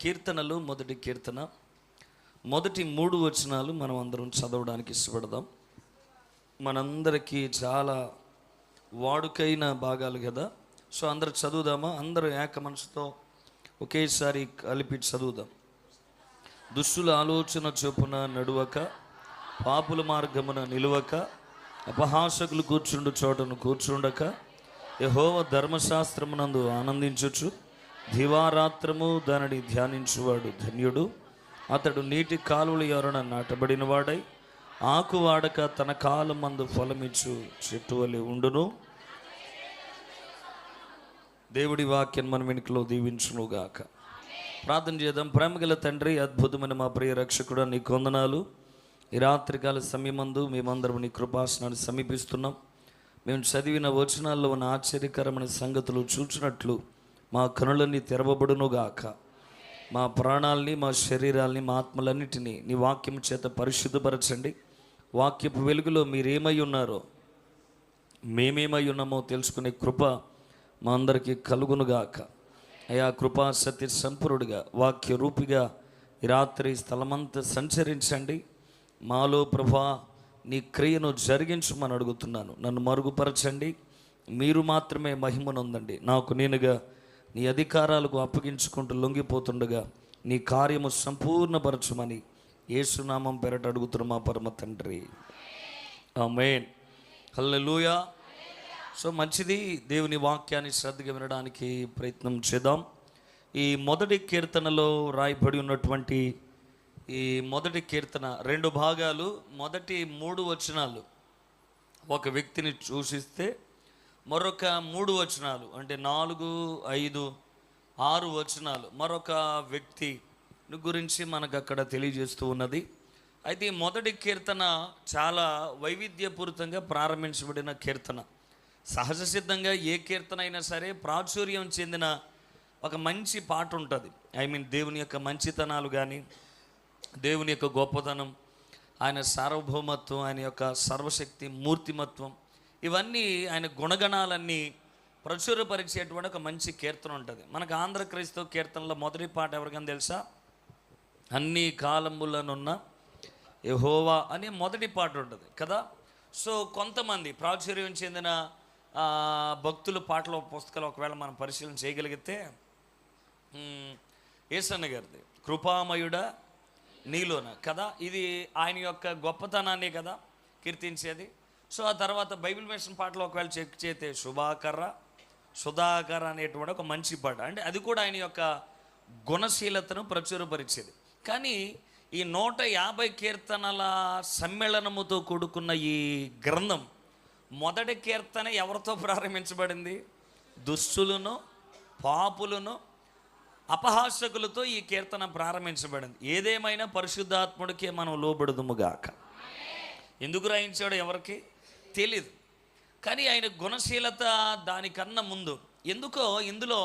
కీర్తనలు మొదటి కీర్తన మొదటి 3 వచనాలు మనం అందరం చదవడానికి ఇష్టపడదాం. మనందరికీ చాలా వాడుకైన భాగాలు కదా. సో అందరు చదువుదామా? అందరూ ఏక మనసుతో ఒకేసారి కలిపి చదువుదాం. దుష్టుల ఆలోచన చొప్పున నడువక, పాపుల మార్గమున నిలువక, అపహాసకులు కూర్చుండు చోటను కూర్చుండక, యెహోవా ధర్మశాస్త్రమునందు ఆనందించుచు దివారాత్రము దానిని ధ్యానించువాడు ధన్యుడు. అతడు నీటి కాలువల యొరన నాటబడిన వాడై ఆకు వాడక తన కాలం మందు ఫలమిచ్చు చెట్టు వలె ఉండును. దేవుడి వాక్యం మన వెనుకలో దీవించునుగాక. ప్రార్థన చేద్దాం. ప్రేమగల తండ్రి, అద్భుతమైన మా ప్రియ రక్షకుడు, నీ కొందనాలు. ఈ రాత్రికాల సమయమందు మేమందరం నీ కృపాసనాన్ని సమీపిస్తున్నాం. మేము చదివిన వచనాల్లో ఉన్న ఆశ్చర్యకరమైన సంగతులు చూచినట్లు మా కనులన్నీ తెరవబడునుగాక. మా ప్రాణాలని, మా శరీరాల్ని, మా ఆత్మలన్నిటినీ నీ వాక్యం చేత పరిశుద్ధపరచండి. వాక్యపు వెలుగులో మీరేమై ఉన్నారో, మేమేమై ఉన్నామో తెలుసుకునే కృప మా అందరికీ కలుగునుగాక. అయా కృపా సత్య సంపూర్ణుడిగా వాక్య రూపిగా ఈ రాత్రి స్థలమంతా సంచరించండి. మాలో ప్రభా నీ క్రియను జరిగించమని అడుగుతున్నాను. నన్ను మరుగుపరచండి. మీరు మాత్రమే మహిమనొందండి. నాకు నేనుగా నీ అధికారాలకు అప్పగించుకుంటూ లొంగిపోతుండగా నీ కార్యము సంపూర్ణపరచమని యేసునామం పేరట అడుగుతున్న మా పరమ తండ్రి, ఆమేన్. హల్లెలూయా. సో మంచిది, దేవుని వాక్యాన్ని శ్రద్ధగా వినడానికి ప్రయత్నం చేద్దాం. ఈ మొదటి కీర్తనలో రాయబడి ఉన్నటువంటి ఈ మొదటి కీర్తన 2 భాగాలు. మొదటి 3 వచనాలు ఒక వ్యక్తిని సూచిస్తే, మరొక 3 వచనాలు అంటే 4, 5, 6 వచనాలు మరొక వ్యక్తి గురించి మనకు అక్కడ తెలియజేస్తూ ఉన్నది. అయితే ఈ మొదటి కీర్తన చాలా వైవిధ్యపూరితంగా ప్రారంభించబడిన కీర్తన. సహజ సిద్ధంగా ఏ కీర్తన అయినా సరే ప్రాచుర్యం చెందిన ఒక మంచి పాట ఉంటుంది. దేవుని యొక్క మంచితనాలు కానీ, దేవుని యొక్క గొప్పతనం, ఆయన సార్వభౌమత్వం, ఆయన యొక్క సర్వశక్తి, మూర్తిమత్వం, ఇవన్నీ ఆయన గుణగణాలన్నీ ప్రచురపరిచేటువంటి ఒక మంచి కీర్తన ఉంటుంది. మనకు ఆంధ్ర క్రైస్తవ కీర్తనలో మొదటి పాట ఎవరికైనా తెలుసా? అన్ని కాలములనున్న యెహోవా అనే మొదటి పాట ఉంటుంది కదా. సో కొంతమంది ప్రాచుర్యం చెందిన భక్తుల పాటల పుస్తకాలు ఒకవేళ మనం పరిశీలన చేయగలిగితే, యేసన్న గారిది కృపామయుడా నీలోన కదా, ఇది ఆయన యొక్క గొప్పతనాన్ని కదా కీర్తించేది. సో ఆ తర్వాత బైబిల్ మిషన్ పాటలో ఒకవేళ చెక్ చేస్తే సుధాకర అనేటువంటి ఒక మంచి పాట, అంటే అది కూడా ఆయన యొక్క గుణశీలతను ప్రచురపరిచేది. కానీ ఈ 150 కీర్తనల సమ్మేళనముతో కూడుకున్న ఈ గ్రంథం మొదటి కీర్తన ఎవరితో ప్రారంభించబడింది? దుష్టులను, పాపులను, అపహాసకులతో ఈ కీర్తన ప్రారంభించబడింది. ఏదేమైనా పరిశుద్ధాత్ముడికే మనం లోబడుదుముగాక. ఎందుకు రాయించాడో ఎవరికి తెలీదు. కానీ ఆయన గుణశీలత దానికన్నా ముందు ఎందుకో ఇందులో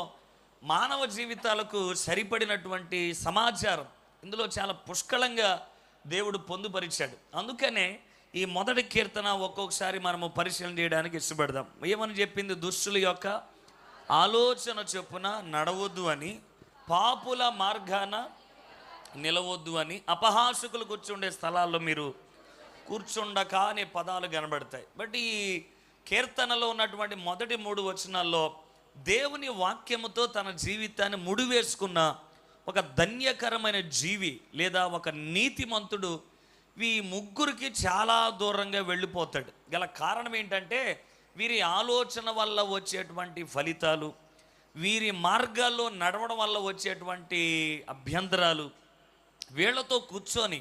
మానవ జీవితాలకు సరిపడినటువంటి సమాచారం ఇందులో చాలా పుష్కలంగా దేవుడు పొందుపరిచాడు. అందుకనే ఈ మొదటి కీర్తన ఒక్కొక్కసారి మనము పరిశీలన చేయడానికి ఇష్టపడదాం. ఏమని చెప్పింది? దుష్టుల యొక్క ఆలోచన చొప్పున నడవద్దు అని, పాపుల మార్గాన నిలవద్దు అని, అపహాసకులు కూర్చుండే స్థలాల్లో మీరు కూర్చుండక అనే పదాలు కనబడతాయి. బట్ ఈ కీర్తనలో ఉన్నటువంటి మొదటి 3 వచనాల్లో దేవుని వాక్యముతో తన జీవితాన్ని ముడివేసుకున్న ఒక ధన్యకరమైన జీవి లేదా ఒక నీతిమంతుడు ఈ ముగ్గురికి చాలా దూరంగా వెళ్ళిపోతాడు. గల కారణం ఏంటంటే, వీరి ఆలోచన వల్ల వచ్చేటువంటి ఫలితాలు, వీరి మార్గాల్లో నడవడం వల్ల వచ్చేటువంటి అభ్యంతరాలు, వీళ్లతో కూర్చొని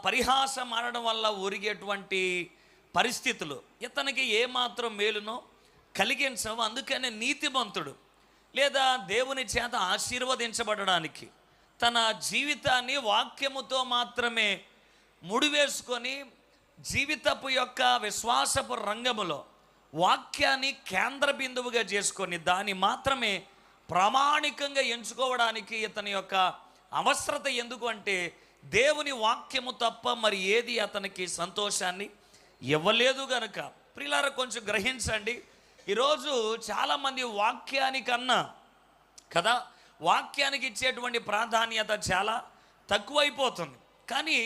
పరిహాసం ఆడడం వల్ల ఒరిగేటువంటి పరిస్థితులు ఇతనికి ఏమాత్రం మేలునో కలిగించవు. అందుకనే నీతిమంతుడు లేదా దేవుని చేత ఆశీర్వదించబడడానికి తన జీవితాన్ని వాక్యముతో మాత్రమే ముడివేసుకొని జీవితపు యొక్క విశ్వాసపు రంగములో వాక్యాన్ని కేంద్ర బిందువుగా చేసుకొని దాన్ని మాత్రమే ప్రామాణికంగా ఎంచుకోవడానికి ఇతని యొక్క అవసరత. ఎందుకు అంటే, దేవుని వాక్యము తప్ప మరి ఏది అతనికి సంతోషాన్ని ఇవ్వలేదు గనుక. ప్రియులారా కొంచెం గ్రహించండి. ఈరోజు చాలామంది వాక్యానికన్నా కదా వాక్యానికి ఇచ్చేటువంటి ప్రాధాన్యత చాలా తక్కువైపోతుంది. కానీ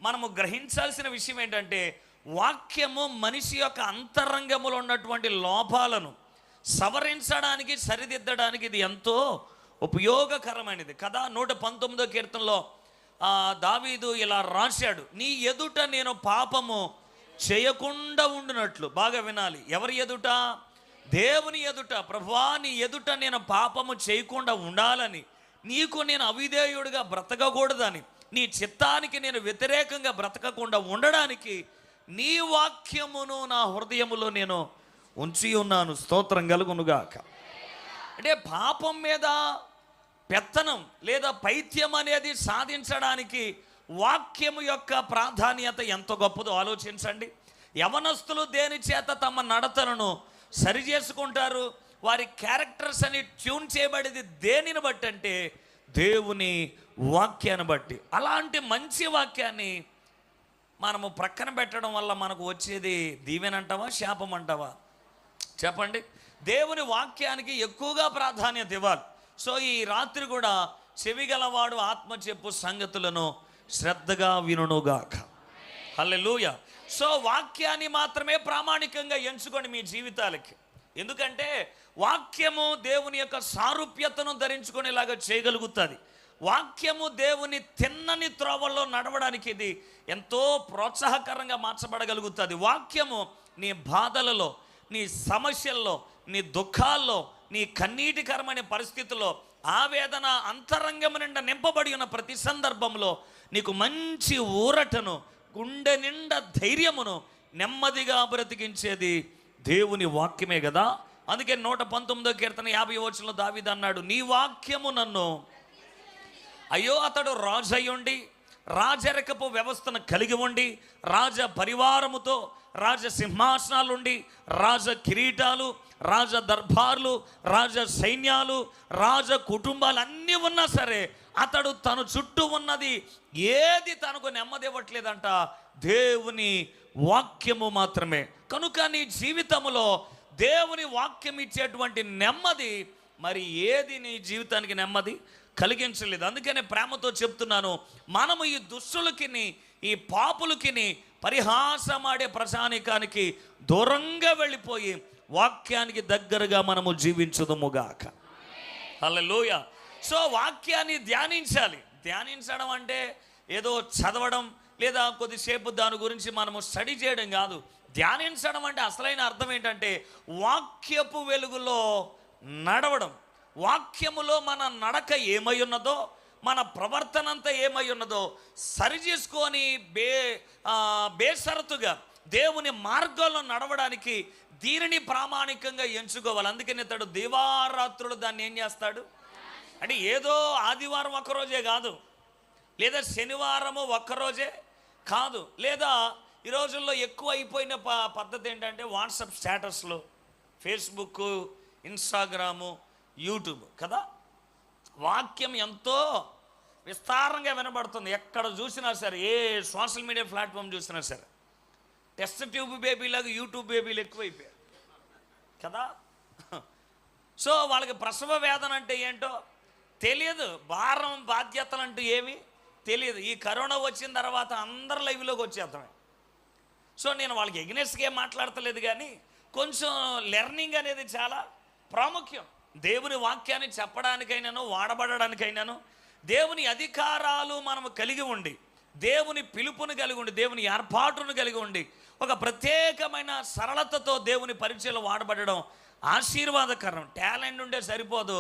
మనము గ్రహించాల్సిన విషయం ఏంటంటే, వాక్యము మనిషి యొక్క అంతరంగములో ఉన్నటువంటి లోపాలను సవరించడానికి, సరిదిద్దడానికి ఇది ఎంతో ఉపయోగకరమైనది కదా. 119వ కీర్తనలో దావీదు ఇలా రాశాడు, నీ ఎదుట నేను పాపము చేయకుండా ఉండునట్లు. బాగా వినాలి, ఎవరి ఎదుట? దేవుని ఎదుట. ప్రభువా, నీ ఎదుట నేను పాపము చేయకుండా ఉండాలని, నీకు నేను అవిధేయుడిగా బ్రతకకూడదని, నీ చిత్తానికి నేను వ్యతిరేకంగా బ్రతకకుండా ఉండడానికి నీ వాక్యమును నా హృదయములో నేను ఉంచి ఉన్నాను. స్తోత్రం కలుగునుగాక. అంటే పాపం మీద పెత్తనం లేదా పైత్యం అనేది సాధించడానికి వాక్యము యొక్క ప్రాధాన్యత ఎంత గొప్పదో ఆలోచించండి. యవనస్తులు దేని చేత తమ నడతలను సరి చేసుకుంటారు? వారి క్యారెక్టర్స్ అని ట్యూన్ చేయబడేది దేనిని బట్టి అంటే దేవుని వాక్యాన్ని బట్టి. అలాంటి మంచి వాక్యాన్ని మనము ప్రక్కన పెట్టడం వల్ల మనకు వచ్చేది దీవెనంటావా, శాపం అంటావా? చెప్పండి. దేవుని వాక్యానికి ఎక్కువగా ప్రాధాన్యత ఇవ్వాలి. సో ఈ రాత్రి కూడా చెవిగలవాడు ఆత్మ చెప్పు సంగతులను శ్రద్ధగా వినుగాక. హల్లెలూయా. సో వాక్యాన్ని మాత్రమే ప్రామాణికంగా ఎంచుకోండి మీ జీవితాలకి. ఎందుకంటే వాక్యము దేవుని యొక్క సారూప్యతను ధరించుకునేలాగా చేయగలుగుతుంది. వాక్యము దేవుని తిన్నని త్రోవల్లో నడవడానికి ఇది ఎంతో ప్రోత్సాహకరంగా మార్చబడగలుగుతుంది. వాక్యము నీ బాధలలో, నీ సమస్యల్లో, నీ దుఃఖాల్లో, నీ కన్నీటికరమైన పరిస్థితుల్లో, ఆవేదన అంతరంగము నిండా నింపబడి ఉన్న ప్రతి సందర్భంలో నీకు మంచి ఊరటను, గుండె నిండా ధైర్యమును, నెమ్మదిగా బ్రతికించేది దేవుని వాక్యమే కదా. అందుకే 119వ కీర్తన 50వ వచనంలో దావీదు అన్నాడు, నీ వాక్యము నన్ను. అయ్యో, అతడు రాజయ్యుండి రాజరికపు వ్యవస్థను కలిగి ఉండి రాజ పరివారముతో, రాజ సింహాసనాలుండి, రాజ కిరీటాలు, రాజ దర్బార్లు, రాజ సైన్యాలు, రాజ కుటుంబాలు అన్నీ ఉన్నా సరే అతడు తన చుట్టూ ఉన్నది ఏది తనకు నెమ్మది ఇవ్వట్లేదంట, దేవుని వాక్యము మాత్రమే. కనుక నీ జీవితంలో దేవుని వాక్యం ఇచ్చేటువంటి నెమ్మది మరి ఏది నీ జీవితానికి నెమ్మది కలిగించలేదు. అందుకనే ప్రేమతో చెప్తున్నాను, మనము ఈ దుష్టులకి, ఈ పాపులకి, పరిహాసమాడే ప్రజానికానికి దూరంగా వెళ్ళిపోయి వాక్యానికి దగ్గరగా మనము జీవించుదుముగాక. హల్లెలూయా. సో వాక్యాన్ని ధ్యానించాలి. ధ్యానించడం అంటే ఏదో చదవడం లేదా కొద్దిసేపు దాని గురించి మనము స్టడీ చేయడం కాదు. ధ్యానించడం అంటే అసలైన అర్థం ఏంటంటే వాక్యపు వెలుగులో నడవడం. వాక్యములో మన నడక ఏమై ఉన్నదో, మన ప్రవర్తన అంతా ఏమై ఉన్నదో సరిచేసుకొని బేసరతుగా దేవుని మార్గంలో నడవడానికి దీనిని ప్రామాణికంగా ఎంచుకోవాలి. అందుకని ఇతడు దివారాత్రులు దాన్ని ఏం చేస్తాడు అంటే ఏదో ఆదివారం ఒక్కరోజే కాదు, లేదా శనివారము ఒక్కరోజే కాదు, లేదా ఈ రోజుల్లో ఎక్కువ అయిపోయిన పద్ధతి ఏంటంటే వాట్సాప్ స్టేటస్లు, ఫేస్బుక్, ఇన్స్టాగ్రాము, యూట్యూబ్ కదా. వాక్యం ఎంతో విస్తారంగా వినబడుతుంది. ఎక్కడ చూసినా సరే, ఏ సోషల్ మీడియా ప్లాట్ఫామ్ చూసినా సరే టెస్ట్ ట్యూబ్ బేబీలాగా యూట్యూబ్ బేబీలు ఎక్కువైపోయారు కదా. సో వాళ్ళకి ప్రసవ వేదన అంటే ఏంటో తెలియదు, భారం బాధ్యతలు అంటూ ఏమి తెలియదు. ఈ కరోనా వచ్చిన తర్వాత అందరు లైవ్లోకి వచ్చేద్దామే. సో నేను వాళ్ళకి ఎగ్నెస్ట్గా ఏం మాట్లాడతలేదు, కానీ కొంచెం లెర్నింగ్ అనేది చాలా ప్రాముఖ్యం. దేవుని వాక్యాన్ని చెప్పడానికైనాను, వాడబడడానికైనాను దేవుని అధికారాలు మనము కలిగి ఉండి, దేవుని పిలుపుని కలిగి ఉండి, దేవుని ఏర్పాటును కలిగి ఉండి, ఒక ప్రత్యేకమైన సరళతతో దేవుని పరిచయం వాడబడడం ఆశీర్వాదకరం. టాలెంట్ ఉంటే సరిపోదు,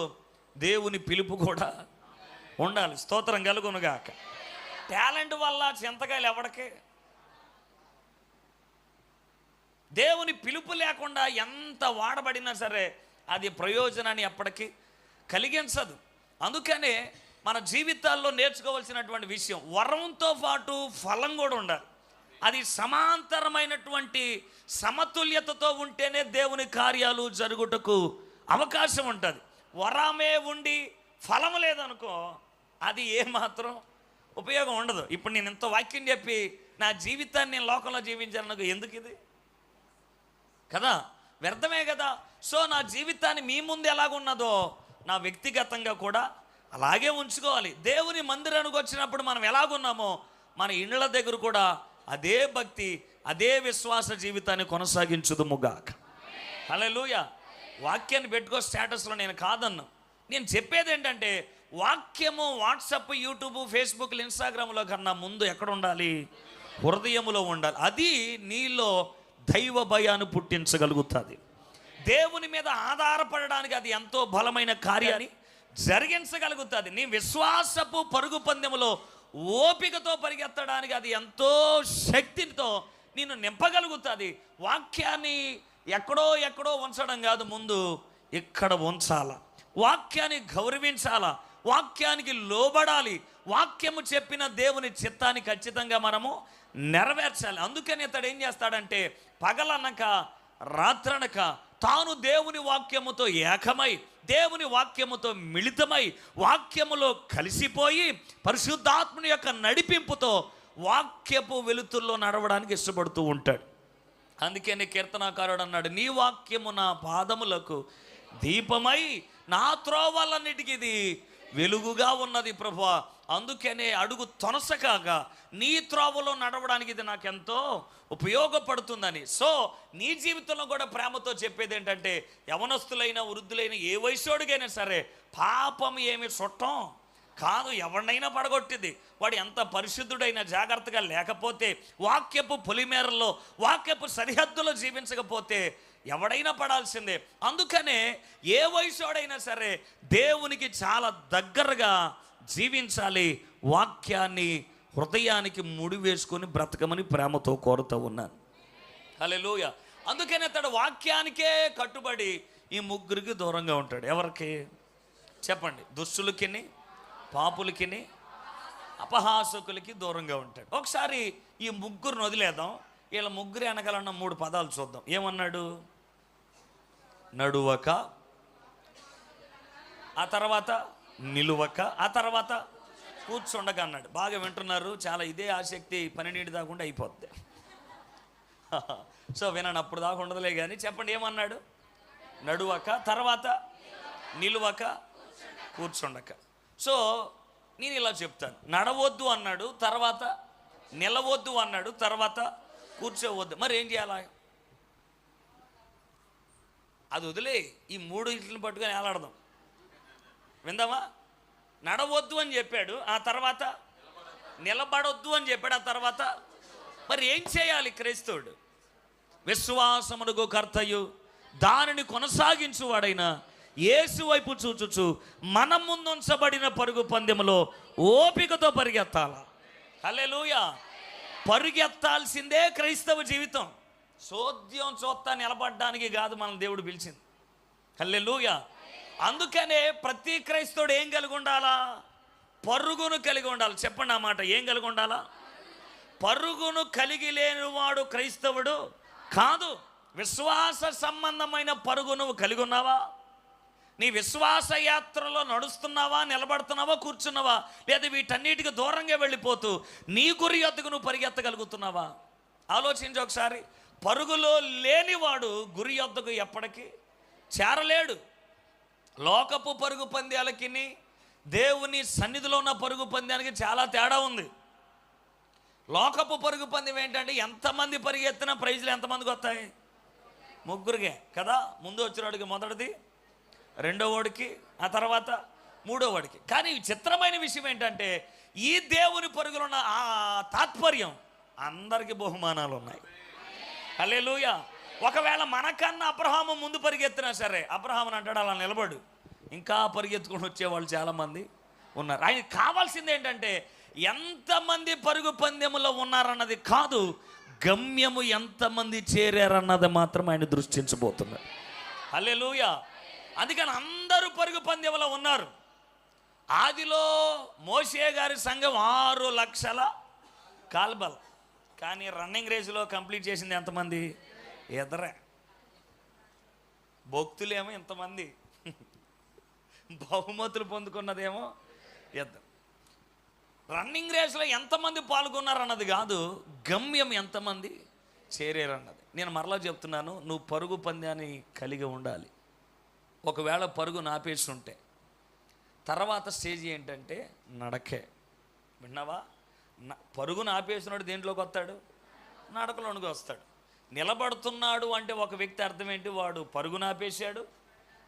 దేవుని పిలుపు కూడా ఉండాలి. స్తోత్రం కలుగునుగాక. టాలెంట్ వల్ల చింతకాయలు ఎవడికే, దేవుని పిలుపు లేకుండా ఎంత వాడబడినా సరే అది ప్రయోజనాన్ని ఎప్పటికీ కలిగించదు. అందుకనే మన జీవితాల్లో నేర్చుకోవాల్సినటువంటి విషయం, వరంతో పాటు ఫలం కూడా ఉండాలి. అది సమాంతరమైనటువంటి సమతుల్యతతో ఉంటేనే దేవుని కార్యాలు జరుగుటకు అవకాశం ఉంటుంది. వరమే ఉండి ఫలము లేదనుకో, అది ఏమాత్రం ఉపయోగం ఉండదు. ఇప్పుడు నేను ఇంత వాక్యం చెప్పి నా జీవితాన్ని నేను లోకంలో జీవించాను, ఎందుకు ఇది కదా, వ్యర్థమే కదా. సో నా జీవితాన్ని మీ ముందు ఎలాగున్నదో నా వ్యక్తిగతంగా కూడా అలాగే ఉంచుకోవాలి. దేవుని మందిరానికి వచ్చినప్పుడు మనం ఎలాగున్నామో మన ఇళ్ళ దగ్గర కూడా అదే భక్తి, అదే విశ్వాస జీవితాన్ని కొనసాగించుదుముగాక. హల్లెలూయా. వాక్యాన్ని పెట్టుకో స్టేటస్లో, నేను కాదన్నా. నేను చెప్పేది ఏంటంటే వాక్యము వాట్సాప్, యూట్యూబ్, ఫేస్బుక్, ఇన్స్టాగ్రామ్లో కన్నా ముందు ఎక్కడ ఉండాలి? హృదయములో ఉండాలి. అది నీలో దైవ భయాన్ని పుట్టించగలుగుతుంది. దేవుని మీద ఆధారపడడానికి అది ఎంతో బలమైన కార్యాన్ని జరిగించగలుగుతుంది. నీ విశ్వాసపు పరుగు పందెములో ఓపికతో పరిగెత్తడానికి అది ఎంతో శక్తితో నిన్ను నింపగలుగుతుంది. వాక్యాన్ని ఎక్కడో ఉంచడం కాదు, ముందు ఇక్కడ ఉంచాల. వాక్యాన్ని గౌరవించాలా, వాక్యానికి లోబడాలి. వాక్యము చెప్పిన దేవుని చిత్తాన్ని ఖచ్చితంగా మనము నెరవేర్చాలి. అందుకని అతడు ఏం చేస్తాడంటే పగలనక రాత్రనక తాను దేవుని వాక్యముతో ఏకమై, దేవుని వాక్యముతో మిళితమై, వాక్యములో కలిసిపోయి పరిశుద్ధాత్మని యొక్క నడిపింపుతో వాక్యపు వెలుతుల్లో నడవడానికి ఇష్టపడుతూ ఉంటాడు. అందుకని కీర్తనాకారుడు అన్నాడు, నీ వాక్యము నా పాదములకు దీపమై నా త్రోవలన్నిటికీ ఇది వెలుగుగా ఉన్నది ప్రభువా. అందుకనే అడుగు తొనసకాగా నీ త్రోవలో నడవడానికి ఇది నాకెంతో ఉపయోగపడుతుందని. సో నీ జీవితంలో కూడా ప్రేమతో చెప్పేది ఏంటంటే, యవనస్తులైన వృద్ధులైన ఏ వయసోడికైనా సరే పాపం ఏమి చుట్టం కాదు, ఎవరినైనా పడగొట్టింది. వాడు ఎంత పరిశుద్ధుడైనా జాగ్రత్తగా లేకపోతే, వాక్యపు పొలిమేరల్లో వాక్యపు సరిహద్దులో జీవించకపోతే ఎవడైనా పడాల్సిందే. అందుకనే ఏ వయసోడైనా సరే దేవునికి చాలా దగ్గరగా జీవించాలి. వాక్యాన్ని హృదయానికి ముడివేసుకొని బ్రతకమని ప్రేమతో కోరుతూ ఉన్నాను. హల్లెలూయా. అందుకని అతడు వాక్యానికే కట్టుబడి ఈ ముగ్గురికి దూరంగా ఉంటాడు. ఎవరికి చెప్పండి? దుష్టులకి, పాపులకి, అపహాసకులకి దూరంగా ఉంటాడు. ఒకసారి ఈ ముగ్గురిని వదిలేద్దాం. వీళ్ళ ముగ్గురు వెనకాలన్న 3 పదాలు చూద్దాం. ఏమన్నాడు? నడువక, ఆ తర్వాత నిలువక, ఆ తర్వాత కూర్చుండక అన్నాడు. బాగా వింటున్నారు. చాలా ఇదే ఆసక్తి 12 దాకుండా అయిపోద్ది. సో వినండి, అప్పుడు దాకా ఉండదులే కానీ చెప్పండి. ఏమన్నాడు? నడువక, తర్వాత నిలువక, కూర్చుండక. సో నేను ఇలా చెప్తాను. నడవద్దు అన్నాడు, తర్వాత నిలవద్దు అన్నాడు, తర్వాత కూర్చోవద్దు. మరి ఏం చేయాలా? అది వదిలే, ఈ 3 ఇట్లను పట్టుకొని ఏలాడదాం. విందామా? నడవద్దు అని చెప్పాడు, ఆ తర్వాత నిలబడొద్దు అని చెప్పాడు, ఆ తర్వాత మరి ఏం చేయాలి క్రైస్తవుడు? విశ్వాసమునకు కర్తయు దానిని కొనసాగించువాడైన యేసు వైపు చూచుచు మన ముందుంచబడిన పరుగు పందెములో ఓపికతో పరిగెత్తాల. హల్లెలూయా. పరుగెత్తాల్సిందే క్రైస్తవ జీవితం. చోద్యం చూస్తా నిలబడ్డానికి కాదు మన దేవుడు పిలిచింది. హల్లెలూయా. అందుకనే ప్రతి క్రైస్తవుడు ఏం కలిగి ఉండాలా? పరుగును కలిగి ఉండాలి. చెప్పండి ఆ మాట. ఏం కలిగి ఉండాలా? పరుగును కలిగి లేనివాడు క్రైస్తవుడు కాదు. విశ్వాస సంబంధమైన పరుగు నువ్వు కలిగి ఉన్నావా? నీ విశ్వాస యాత్రలో నడుస్తున్నావా, నిలబడుతున్నావా, కూర్చున్నావా, లేదా వీటన్నిటికి దూరంగా వెళ్ళిపోతూ నీ గురి యొద్దకు నువ్వు పరిగెత్తగలుగుతున్నావా? ఆలోచించి ఒకసారి. పరుగులో లేనివాడు గురి యొద్దకు ఎప్పటికీ చేరలేడు. లోకపు పరుగు పంద్యాలకి దేవుని సన్నిధిలో ఉన్న పరుగు పంద్యానికి చాలా తేడా ఉంది. లోకపు పరుగు పందెం ఏంటంటే ఎంతమంది పరిగెత్తినా ప్రైజ్లు ఎంతమందికి వస్తాయి? ముగ్గురికే కదా. ముందు వచ్చినవాడికి మొదటిది, రెండో వాడికి, ఆ తర్వాత మూడో వాడికి. కానీ చిత్రమైన విషయం ఏంటంటే ఈ దేవుని పరుగులో ఉన్న ఆ తాత్పర్యం అందరికీ బహుమానాలు ఉన్నాయి. హల్లెలూయా. ఒకవేళ మనకన్నా అబ్రహాము ముందు పరిగెత్తినా సరే అబ్రహాముని అంటాడు అలా నిలబడు, ఇంకా పరిగెత్తుకొని వచ్చేవాళ్ళు చాలామంది ఉన్నారు. ఆయనకి కావాల్సింది ఏంటంటే ఎంతమంది పరుగు పందెములో ఉన్నారన్నది కాదు, గమ్యము ఎంతమంది చేరారన్నది మాత్రం ఆయన దృష్టించబోతున్నారు. హల్లెలూయా. అందుకని అందరూ పరుగు పందెములో ఉన్నారు. ఆదిలో మోషే గారి సంఘం 6 లక్షల కాల్బల. కానీ రన్నింగ్ రేసులో కంప్లీట్ చేసింది ఎంతమంది? ఎదరే. భక్తులేమో ఎంతమంది, బహుమతులు పొందుకున్నదేమో ఎద్దరు. రన్నింగ్ రేసులో ఎంతమంది పాల్గొన్నారన్నది కాదు, గమ్యం ఎంతమంది చేరారన్నది. నేను మరలా చెప్తున్నాను, నువ్వు పరుగు పందాన్ని కలిగి ఉండాలి. ఒకవేళ పరుగు నాపేస్తుంటే తర్వాత స్టేజ్ ఏంటంటే నడకే. విన్నావా? పరుగును ఆపేసినాడు దేంట్లోకి వస్తాడు? నడకలోనికి వస్తాడు. నిలబడుతున్నాడు అంటే ఒక వ్యక్తి అర్థం ఏంటి? వాడు పరుగును ఆపేశాడు,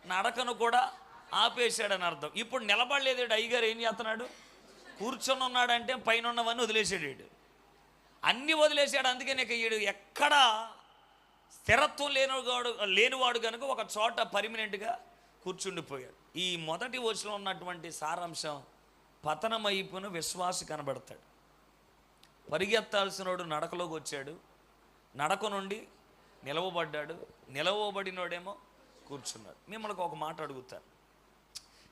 నడకను కూడా ఆపేశాడని అర్థం. ఇప్పుడు నిలబడలేదు అయ్యగారు, ఏం చేస్తున్నాడు? కూర్చొని ఉన్నాడంటే పైన ఉన్నవన్నీ వదిలేసాడు వీడు, అన్నీ వదిలేశాడు. అందుకే నీకు వీడు ఎక్కడా స్థిరత్వం లేనివాడు కనుక ఒక చోట పర్మినెంట్గా కూర్చుండిపోయాడు. ఈ మొదటి వచనంలో ఉన్నటువంటి సారాంశం, పతనమైపున విశ్వాసి కనబడతాడు. పరిగెత్తాల్సినోడు నడకలోకి వచ్చాడు, నడక నుండి నిలవబడ్డాడు, నిలవబడినోడేమో కూర్చున్నాడు. మిమ్మల్ని ఒక మాట అడుగుతాను.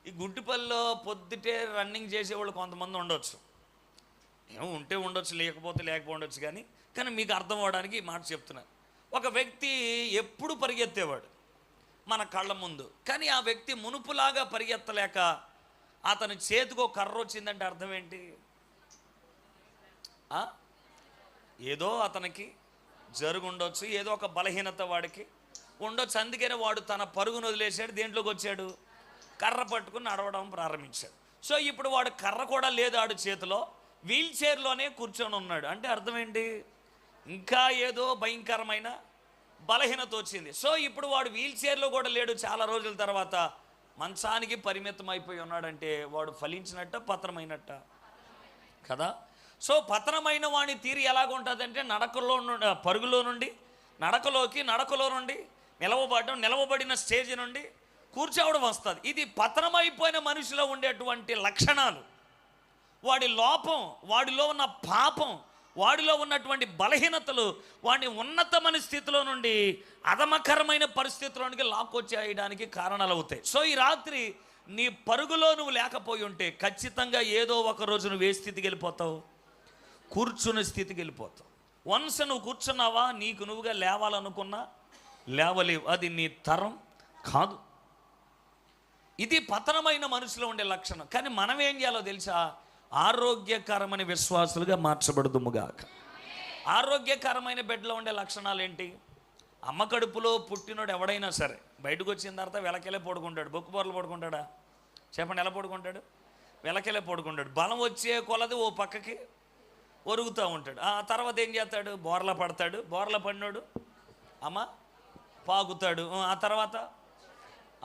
ఈ గుంటిపల్లిలో పొద్దుటే రన్నింగ్ చేసేవాళ్ళు కొంతమంది ఉండొచ్చు, ఏమో ఉంటే ఉండొచ్చు, లేకపోవచ్చు. కానీ మీకు అర్థం అవ్వడానికి ఈ మాట చెప్తున్నాను. ఒక వ్యక్తి ఎప్పుడు పరిగెత్తేవాడు మన కళ్ళ ముందు, కానీ ఆ వ్యక్తి మునుపులాగా పరిగెత్తలేక అతని చేతికో కర్ర వచ్చిందంటే అర్థం ఏంటి? ఏదో అతనికి జరుగుండొచ్చు, ఏదో ఒక బలహీనత వాడికి ఉండొచ్చు. అందుకనే వాడు తన పరుగును వదిలేశాడు, దేంట్లోకి వచ్చాడు? కర్ర పట్టుకుని నడవడం ప్రారంభించాడు. సో ఇప్పుడు వాడు కర్ర కూడా లేదు ఆడు చేతిలో, వీల్ చైర్లోనే కూర్చొని ఉన్నాడు. అంటే అర్థం ఏంటి? ఇంకా ఏదో భయంకరమైన బలహీనత వచ్చింది. సో ఇప్పుడు వాడు వీల్ చైర్లో కూడా లేడు, చాలా రోజుల తర్వాత మంచానికి పరిమితం అయిపోయి ఉన్నాడంటే వాడు ఫలించినట్ట, పతనమైనట్ట కదా? సో పతనమైన వాడి తీరు ఎలాగుంటుందంటే పరుగులో నుండి నడకలోకి, నడకలో నుండి నిలవబడిన స్టేజ్ నుండి కూర్చోవడం వస్తుంది. ఇది పతనమైపోయిన మనిషిలో ఉండేటువంటి లక్షణాలు. వాడి లోపం, వాడిలో ఉన్న పాపం, వాడిలో ఉన్నటువంటి బలహీనతలు వాడిని ఉన్నతమైన స్థితిలో నుండి అధమకరమైన పరిస్థితిలోనికి లాక్కొచ్చేయడానికి కారణాలు అవుతాయి. సో ఈ రాత్రి నీ పరుగులో నువ్వు లేకపోయి ఉంటే ఖచ్చితంగా ఏదో ఒక రోజు నువ్వు ఏ స్థితికి వెళ్ళిపోతావు? కూర్చునే స్థితికి వెళ్ళిపోతావు. వన్స్ నువ్వు కూర్చున్నావా, నీకు నువ్వుగా లేవాలనుకున్నా లేవలేవు, అది నీ తరం కాదు. ఇది పతనమైన మనుషులో ఉండే లక్షణం. కానీ మనం ఏం చేయాలో తెలుసా? ఆరోగ్యకరమైన విశ్వాసులుగా మార్చబడుదుముగాక. ఆరోగ్యకరమైన బిడ్డలో ఉండే లక్షణాలు ఏంటి? అమ్మ కడుపులో పుట్టినోడు ఎవడైనా సరే బయటకు వచ్చిన తర్వాత వెలకెలే పడుకుంటాడు. బొక్కు బొర్రలు పడుకుంటాడా? చెప్పండి, ఎలా పడుకుంటాడు? వెలకెలే పడుకుంటాడు. బలం వచ్చే కొలది ఓ పక్కకి ఒరుగుతూ ఉంటాడు. ఆ తర్వాత ఏం చేస్తాడు? బోర్ల పడతాడు. బోర్ల పడినోడు అమ్మ పాకుతాడు. ఆ తర్వాత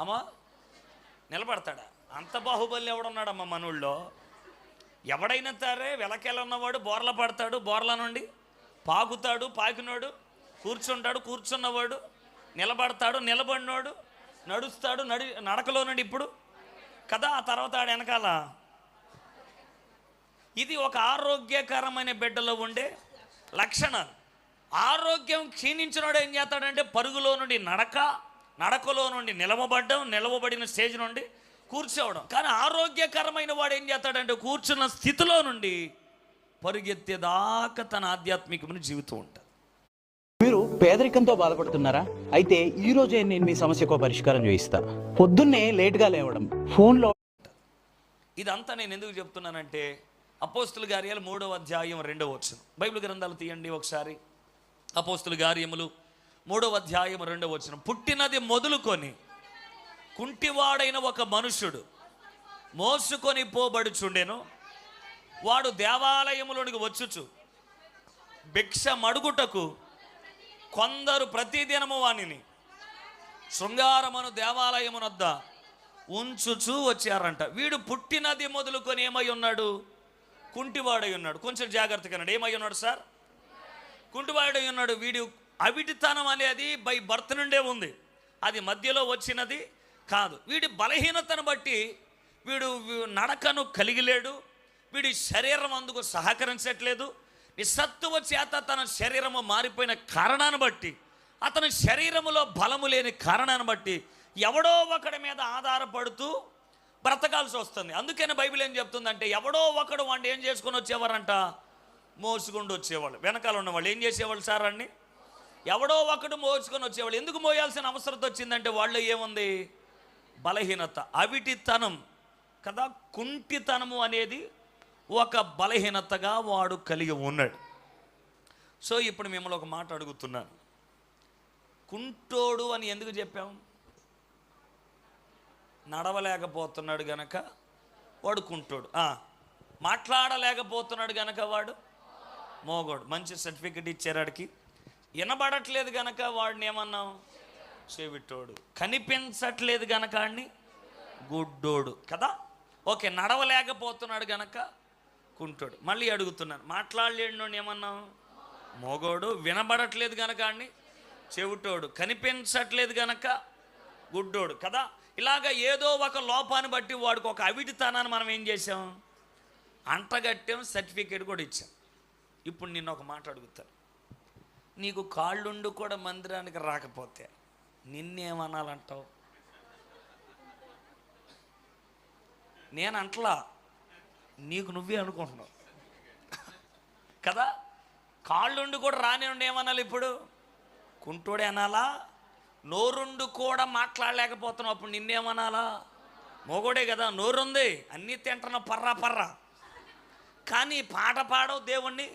అమ్మ నిలబడతాడా? అంత బాహుబలి ఎవడున్నాడమ్మ మనూళ్ళో? ఎవడైనా సరే వెలకెల ఉన్నవాడు బోర్ల పడతాడు, బోర్ల నుండి పాకుతాడు, పాకినోడు కూర్చుంటాడు, కూర్చున్నవాడు నిలబడతాడు, నిలబడినోడు నడుస్తాడు, నడకలో నుండి ఇప్పుడు కదా. ఆ తర్వాత ఆడు వెనకాల. ఇది ఒక ఆరోగ్యకరమైన బిడ్డలో ఉండే లక్షణాలు. ఆరోగ్యం క్షీణించినోడు ఏం చేస్తాడంటే పరుగులో నుండి నడకలో నుండి నిలవబడిన స్టేజ్ నుండి కూర్చోవడం. కానీ ఆరోగ్యకరమైన వాడు ఏం చేస్తాడంటే కూర్చున్న స్థితిలో నుండి పరుగెత్తేదాకా తన ఆధ్యాత్మికమైన జీవితం ఉంటుంది. మీరు పేదరికంతో బాధపడుతున్నారా? అయితే ఈ రోజే నేను మీ సమస్యకు పరిష్కారం చూపిస్తా. పొద్దున్నే లేట్గా లేవడం, ఫోన్లో. ఇదంతా నేను ఎందుకు చెప్తున్నానంటే అపోస్తుల కార్యాలు 3వ అధ్యాయం 2వ వచనం. బైబిల్ గ్రంథాలు తీయండి ఒకసారి. అపోస్తుల కార్యములు 3వ అధ్యాయం 2వ వచనం. పుట్టినది మొదలుకొని కుంటివాడైన ఒక మనుష్యుడు మోసుకొని పోబడుచుండెను. వాడు దేవాలయములోనికి వచ్చుచు భిక్ష మడుగుటకు కొందరు ప్రతిదినము వానిని శృంగారమును దేవాలయమునొద్ద ఉంచుచూ వచ్చారంట. వీడు పుట్టినది మొదలుకొని ఏమై ఉన్నాడు? కుంటివాడై ఉన్నాడు. కొంచెం జాగ్రత్తగా ఉన్నాడు. ఏమై ఉన్నాడు సార్? కుంటివాడై ఉన్నాడు. వీడు అవిటితనం అనేది బై బర్త్ నుండే ఉంది, అది మధ్యలో వచ్చినది కాదు. వీడి బలహీనతను బట్టి వీడు నడకను కలిగి లేడు, వీడి శరీరం అందుకు సహకరించట్లేదు. నిస్సత్తువ చేత తన శరీరము మారిపోయిన కారణాన్ని బట్టి, అతని శరీరములో బలము లేని కారణాన్ని బట్టి ఎవడో ఒకడి మీద ఆధారపడుతూ బ్రతకాల్సి వస్తుంది. అందుకని బైబిల్ ఏం చెప్తుందంటే ఎవడో ఒకడు వాడిని ఏం చేసుకొని వచ్చేవారంట? మోసుకుంటూ వచ్చేవాళ్ళు. వెనకాల ఉన్నవాళ్ళు ఏం చేసేవాళ్ళు సార్? అన్ని ఎవడో ఒకడు మోసుకొని వచ్చేవాళ్ళు. ఎందుకు మోయాల్సిన అవసరం వచ్చిందంటే వాళ్ళు ఏముంది? బలహీనత, అవిటితనం కదా. కుంటితనము అనేది ఒక బలహీనతగా వాడు కలిగి ఉన్నాడు. సో ఇప్పుడు మిమ్మల్ని ఒక మాట అడుగుతున్నాను. కుంటోడు అని ఎందుకు చెప్పాం? నడవలేకపోతున్నాడు గనక వాడు కుంటోడు. మాట్లాడలేకపోతున్నాడు గనక వాడు మోగోడు. మంచి సర్టిఫికెట్ ఇచ్చారు వాడికి. వినబడట్లేదు గనక వాడిని ఏమన్నాం? చెవిటోడు. కనిపించట్లేదు గనక వాడిని గుడ్డోడు కదా. ఓకే, నడవలేకపోతున్నాడు గనక కుంటోడు. మళ్ళీ అడుగుతున్నాను, మాట్లాడలేడు ఏమన్నాం? మోగోడు. వినబడట్లేదు గనక వాడిని చెవిటోడు. కనిపించట్లేదు గనక గుడ్డోడు కదా. ఇలాగ ఏదో ఒక లోపాన్ని బట్టి వాడికి ఒక అవిటితనాన్ని మనం ఏం చేసాం? అంటగట్టాం, సర్టిఫికేట్ కూడా ఇచ్చాం. ఇప్పుడు నిన్న ఒక మాట అడుగుతాను, నీకు కాళ్ళుండి కూడా మందిరానికి రాకపోతే నిన్నేమనాలంటావు? నేను అంటలా, నీకు నువ్వే అనుకుంటున్నావు కదా. కాళ్ళుండి కూడా రానివ్వండి ఏమనాలి ఇప్పుడు? కుంటోడే అనాలా? నోరుండు కూడా మాట్లాడలేకపోతున్నావు, అప్పుడు నిన్నేమనాలా? మోగోడే కదా, నోరుంది, అన్నీ తింటున్నావు పర్రా. కానీ పాట పాడవు, దేవుణ్ణి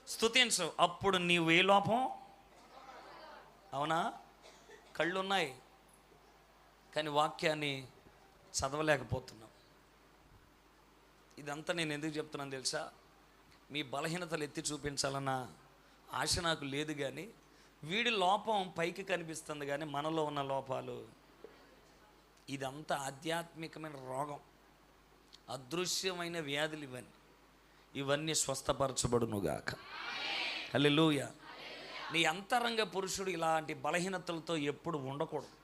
స్తుతించవు, అప్పుడు నీవు ఏ లోపం? అవునా? కళ్ళున్నాయి కానీ వాక్యాన్ని చదవలేకపోతున్నాం. ఇదంతా నేను ఎందుకు చెప్తున్నాను తెలుసా? మీ బలహీనతలు ఎత్తి చూపించాలన్న ఆశ నాకు లేదు, కానీ వీడి లోపం పైకి కనిపిస్తుంది, కానీ మనలో ఉన్న లోపాలు, ఇదంతా ఆధ్యాత్మికమైన రోగం, అదృశ్యమైన వ్యాధులు. ఇవన్నీ స్వస్థపరచబడునుగాక. హల్లెలూయా. నీ అంతరంగ పురుషుడు ఇలాంటి బలహీనతలతో ఎప్పుడు ఉండకూడదు.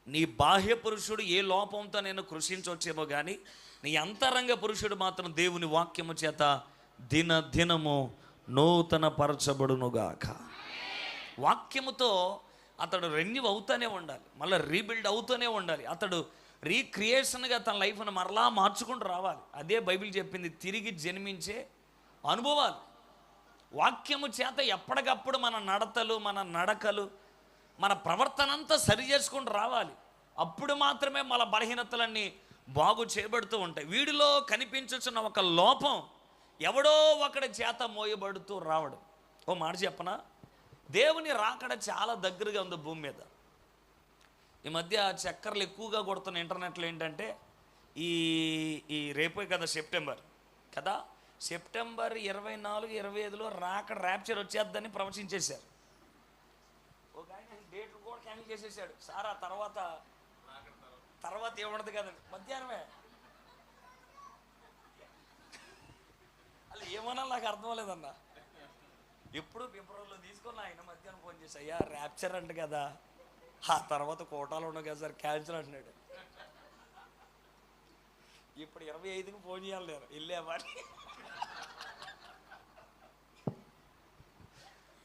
నీ బాహ్య పురుషుడు ఏ లోపంతో నేను కృషించవచ్చేమో, కానీ నీ అంతరంగ పురుషుడు మాత్రం దేవుని వాక్యము చేత దినము నూతన పరచబడునుగాక. వాక్యముతో అతడు రెన్యూ అవుతూనే ఉండాలి, మళ్ళీ రీబిల్డ్ అవుతూనే ఉండాలి. అతడు రీక్రియేషన్గా తన లైఫ్ను మరలా మార్చుకుంటూ రావాలి. అదే బైబిల్ చెప్పింది, తిరిగి జన్మించే అనుభవాలు. వాక్యము చేత ఎప్పటికప్పుడు మన నడతలు, మన నడకలు, మన ప్రవర్తన అంతా సరి చేసుకుంటూ రావాలి. అప్పుడు మాత్రమే మన బలహీనతలన్నీ బాగు చేయబడుతూ ఉంటాయి. వీడిలో కనిపించుచున్న ఒక లోపం ఎవడో ఒకడి చేత మోయబడుతూ రావడం. ఓ మాట చెప్పనా, దేవుని రాకడ చాలా దగ్గరగా ఉంది భూమి మీద. ఈ మధ్య చక్కర్లు ఎక్కువగా కొడుతున్న ఇంటర్నెట్లో ఏంటంటే, ఈ రేపే కదా సెప్టెంబర్ కదా, సెప్టెంబర్ 24, 25లో రాకడ ర్యాప్చర్ వచ్చేద్దని ప్రవచించేశారు. ఒక ఆయన డేట్లు కూడా క్యాన్సిల్ చేసేసాడు. సార్ ఆ తర్వాత ఏముండదు కదండి, మధ్యాహ్నమే. అలా ఏమన్నా నాకు అర్థం అవ్వలేదన్నా. ఎప్పుడు ఫిబ్రవరిలో తీసుకుని ఆయన మధ్యాహ్నం ఫోన్ చేసి, అయ్యా ర్యాప్చర్ అంట కదా, ఆ తర్వాత కోటాలు ఉండవు కదా సార్, క్యాన్సిల్ అంటున్నాడు. ఇప్పుడు 25కి ఫోన్ చేయాలి నేను, వెళ్ళామా?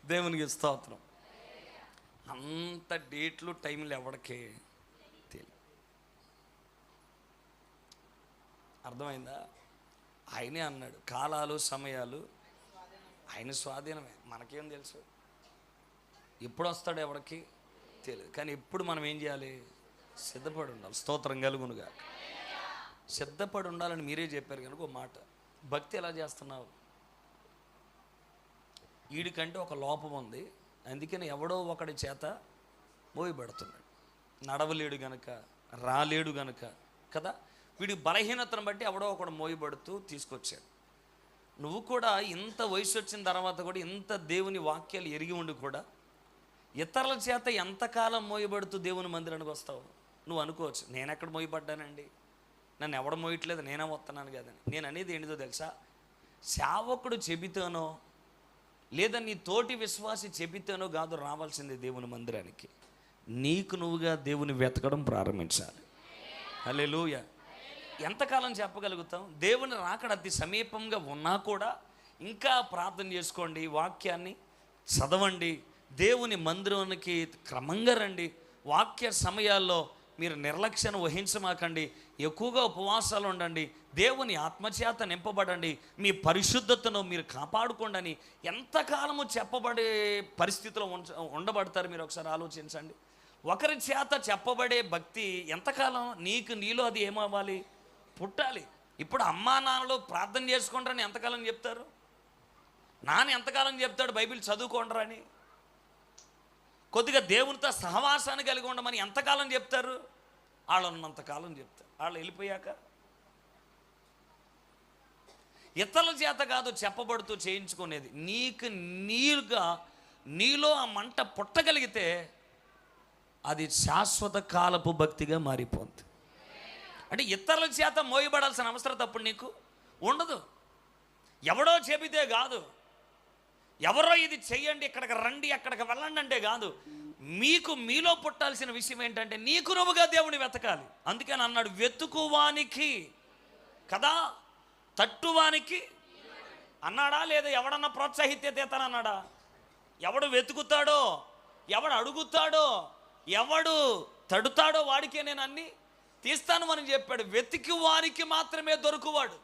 దేవునికి స్తోత్రం. అంత డేట్లు టైంలు ఎవడికి తెలియదు. అర్థమైందా? ఆయనే అన్నాడు, కాలాలు సమయాలు ఆయన స్వాధీనమే, మనకేం తెలుసు. ఎప్పుడు వస్తాడు ఎవడికి తెలియదు. కానీ ఎప్పుడు మనం ఏం చేయాలి? సిద్ధపడి ఉండాలి. స్తోత్రం కలుగునుగా. సిద్ధపడి ఉండాలని మీరే చెప్పారు కనుక ఒక మాట, భక్తి ఎలా చేస్తున్నావు? వీడికంటే ఒక లోపం ఉంది, అందుకని ఎవడో ఒకడి చేత మోయబడుతున్నాడు. నడవలేడు గనక, రాలేడు గనక కదా, వీడి బలహీనతను బట్టి ఎవడో ఒకడు మోయబడుతూ తీసుకొచ్చాడు. నువ్వు కూడా ఇంత వయసు వచ్చిన తర్వాత కూడా ఇంత దేవుని వాక్యాలు ఎరిగి ఉండి కూడా ఇతరుల చేత ఎంతకాలం మోయబడుతూ దేవుని మందిరానికి వస్తావు? నువ్వు అనుకోవచ్చు, నేను ఎక్కడ మోయబడ్డానండి, నన్ను ఎవడ మోయట్లేదు, నేనే వస్తున్నాను కదని. నేను అనేది ఏంటిదో తెలుసా? సేవకుడు చెబితేనో లేదా నీ తోటి విశ్వాసి చెబితేనో కాదు రావాల్సింది దేవుని మందిరానికి. నీకు నువ్వుగా దేవుని వెతకడం ప్రారంభించాలి. హల్లెలూయా. ఎంతకాలం చెప్పగలుగుతాం? దేవుని రాకడ అతి సమీపంగా ఉన్నా కూడా ఇంకా ప్రార్థన చేసుకోండి, వాక్యాన్ని చదవండి, దేవుని మందిరానికి క్రమంగా రండి. వాక్య సమయాల్లో మీరు నిర్లక్ష్యం వహించమాకండి, ఎక్కువగా ఉపవాసాలు ఉండండి, దేవుని ఆత్మచేత నింపబడండి, మీ పరిశుద్ధతను మీరు కాపాడుకోండి అని ఎంతకాలము చెప్పబడే పరిస్థితిలో ఉండబడతారు? మీరు ఒకసారి ఆలోచించండి. ఒకరి చేత చెప్పబడే భక్తి ఎంతకాలం నీలో అది ఏమవ్వాలి? పుట్టాలి. ఇప్పుడు అమ్మా నాన్నలు ప్రార్థన చేసుకుంటారని ఎంతకాలం చెప్తారు? నాన్న ఎంతకాలం చెప్తాడు బైబిల్ చదువుకోండి అని? కొద్దిగా దేవునితో సహవాసాన్ని కలిగి ఉండమని ఎంతకాలం చెప్తారు? వాళ్ళు ఉన్నంతకాలం చెప్తారు. వాళ్ళు వెళ్ళిపోయాక ఇతరుల చేత కాదు చెప్పబడుతూ చేయించుకునేది. నీలో ఆ మంట పుట్టగలిగితే అది శాశ్వత కాలపు భక్తిగా మారిపోతుంది. అంటే ఇతరుల చేత మోయబడాల్సిన అవసరం తప్పుడు నీకు ఉండదు. ఎవడో చెబితే కాదు, ఎవరో ఇది చెయ్యండి, ఇక్కడికి రండి, అక్కడికి వెళ్ళండి అంటే కాదు. మీలో పుట్టాల్సిన విషయం ఏంటంటే నీకు నువ్వుగా దేవుని వెతకాలి. అందుకని అన్నాడు, వెతుకువానికి కదా తట్టువానికి అన్నాడా? లేదా ఎవడన్నా ప్రోత్సాహితే తీతానన్నాడా? ఎవడు వెతుకుతాడో, ఎవడు అడుగుతాడో, ఎవడు తడుతాడో వాడికే నేను అన్నీ తీస్తాను అని చెప్పాడు. వెతికి వారికి మాత్రమే దొరుకువాడు.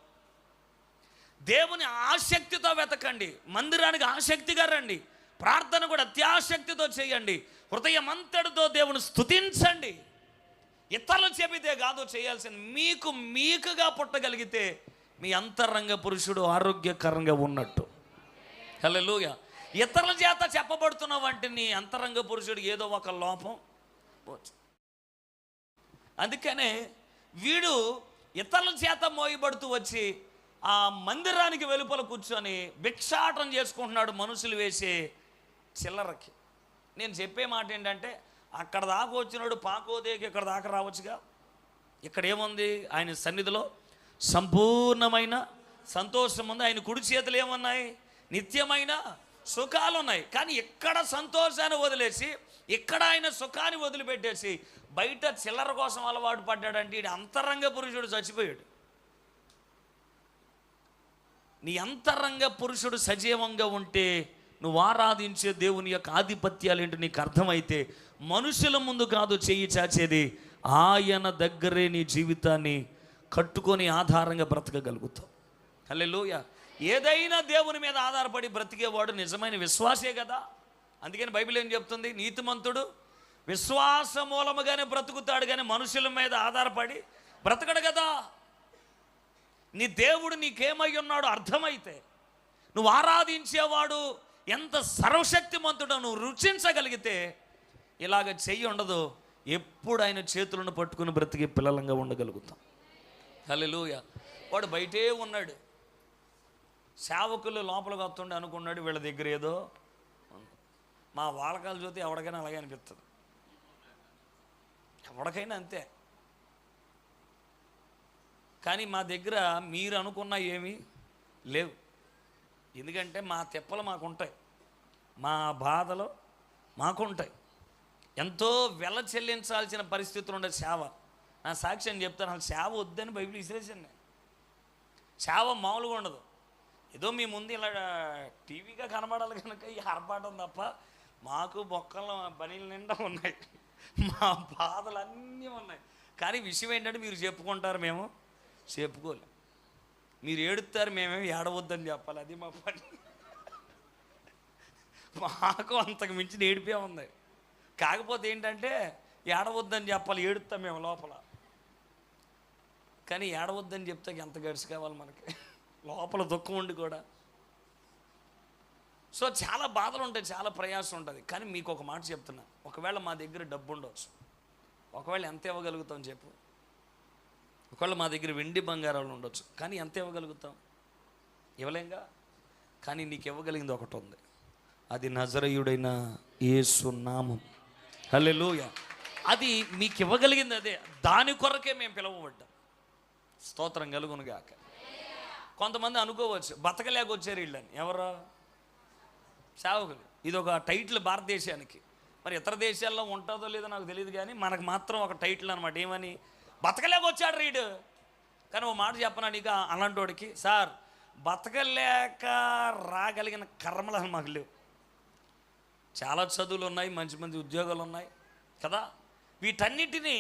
దేవుని ఆసక్తితో వెతకండి, మందిరానికి ఆసక్తిగా రండి, ప్రార్థన కూడా అత్యాసక్తితో చేయండి, హృదయం అంతటితో దేవుని స్తుతించండి. ఇతరులు చెబితే కాదు చేయాల్సింది, మీకుగా పుట్టగలిగితే మీ అంతరంగ పురుషుడు ఆరోగ్యకరంగా ఉన్నట్టు. హల్లెలూయా. ఇతరుల చేత చెప్పబడుతున్న వంటి నీ అంతరంగ పురుషుడు ఏదో ఒక లోపం పోవచ్చు. అందుకనే వీడు ఇతరుల చేత మోయబడుతూ వచ్చి ఆ మందిరానికి వెలుపల కూర్చొని భిక్షాటం చేసుకుంటున్నాడు, మనుషులు వేసే చిల్లరకి. నేను చెప్పే మాట ఏంటంటే, అక్కడ దాకా వచ్చినాడు పాకోదేకి ఇక్కడ దాకా రావచ్చుగా. ఇక్కడ ఏముంది? ఆయన సన్నిధిలో సంపూర్ణమైన సంతోషం ఉంది. ఆయన కుడి చేతులు ఏమున్నాయి? నిత్యమైన సుఖాలు ఉన్నాయి. కానీ ఇక్కడ సంతోషాన్ని వదిలేసి, ఇక్కడ ఆయన సుఖాన్ని వదిలిపెట్టేసి బయట చిల్లర కోసం అలవాటు పడ్డాడంటే ఈడు అంతరంగ పురుషుడు చచ్చిపోయాడు. నీ అంతరంగ పురుషుడు సజీవంగా ఉంటే నువ్వు ఆరాధించే దేవుని యొక్క ఆధిపత్యాలు ఏంటో నీకు అర్థమైతే మనుషుల ముందు కాదు చెయ్యి చాచేది, ఆయన దగ్గరే నీ జీవితాన్ని కట్టుకొని ఆధారంగా బ్రతకగలుగుతావు. హల్లెలూయా. ఏదైనా దేవుని మీద ఆధారపడి బ్రతికేవాడు నిజమైన విశ్వాసే కదా. అందుకని బైబిల్ ఏం చెప్తుంది? నీతిమంతుడు విశ్వాస మూలముగానే బ్రతుకుతాడు, కానీ మనుషుల మీద ఆధారపడి బ్రతకడు కదా. నీ దేవుడు నీకేమై ఉన్నాడో అర్థమైతే, నువ్వు ఆరాధించేవాడు ఎంత సర్వశక్తిమంతుడో నువ్వు రుచించగలిగితే ఇలాగ చెయ్యి ఉండదు. ఎప్పుడు ఆయన చేతులను పట్టుకుని బ్రతికే పిల్లలంగా ఉండగలుగుతాం. హల్లెలూయా. వాడు బయటే ఉన్నాడు, సేవకులు లోపలికి వస్తుండే అనుకున్నాడు వీళ్ళ దగ్గర ఏదో. మా వాడకాలు చూస్తే ఎవరికైనా అలాగే అనిపిస్తుంది, ఎవరికైనా అంతే. కానీ మా దగ్గర మీరు అనుకున్నా ఏమీ లేవు. ఎందుకంటే మా తెప్పలు మాకుంటాయి, మా బాధలు మాకుంటాయి. ఎంతో వెల చెల్లించాల్సిన పరిస్థితులు ఉండే సేవ. నా సాక్ష్యం చెప్తాను, అసలు సేవ వద్దని బైబిల్ విసిరేసాను నేను. సేవ మామూలుగా ఉండదు. ఏదో మీ ముందు ఇలా టీవీగా కనబడాలి కనుక ఈ ఆర్భాటం తప్ప మాకు బొక్కల బనీల నిండా ఉన్నాయి, మా బాధలు అన్నీ ఉన్నాయి. కానీ విషయం ఏంటంటే మీరు చెప్పుకుంటారు, మేము చెప్పుకోలేం. మీరు ఏడుస్తారు, మేమేమి ఏడవద్దని చెప్పాలి. అది మా పని. మాకు అంతకు మించిన ఏడిపే ఉంది. కాకపోతే ఏంటంటే ఏడవద్దని చెప్పాలి, ఏడుస్తాం మేము లోపల. కానీ ఏడవద్దని చెప్తే ఎంత గడిచి కావాలి మనకి, లోపల దుఃఖం ఉండి కూడా. సో చాలా బాధలు ఉంటాయి, చాలా ప్రయాసం ఉంటుంది. కానీ మీకు ఒక మాట చెప్తున్నా, ఒకవేళ మా దగ్గర డబ్బు ఉండవచ్చు, ఒకవేళ ఎంత ఇవ్వగలుగుతాం చెప్పు? ఒకవేళ మా దగ్గర వెండి బంగారాలు ఉండొచ్చు, కానీ ఎంత ఇవ్వగలుగుతాం? ఇవ్వలేంగా. కానీ నీకు ఇవ్వగలిగింది ఒకటి ఉంది, అది నజరేయుడైన యేసు నామం. హల్లెలూయా. అది మీకు ఇవ్వగలిగింది అదే, దాని కొరకే మేము పిలువబడ్డాం. స్తోత్రం కలుగును గాక. కొంతమంది అనుకోవచ్చు బతకలేక వచ్చారు వీళ్ళని. ఎవరో సేవకులు. ఇది ఒక టైటిల్ భారతదేశానికి. మరి ఇతర దేశాల్లో ఉంటుందో లేదో నాకు తెలియదు, కానీ మనకు మాత్రం ఒక టైటిల్ అనమాట. ఏమని? బతకలేక వచ్చాడు రీడు. కానీ ఓ మాట చెప్పనా నీకు, అలాంటి వాడికి, సార్ బతకలేక రాగలిగిన కర్మలు మాకు లేవు. చాలా చదువులు ఉన్నాయి, మంచి మంచి ఉద్యోగాలు ఉన్నాయి కదా. వీటన్నిటినీ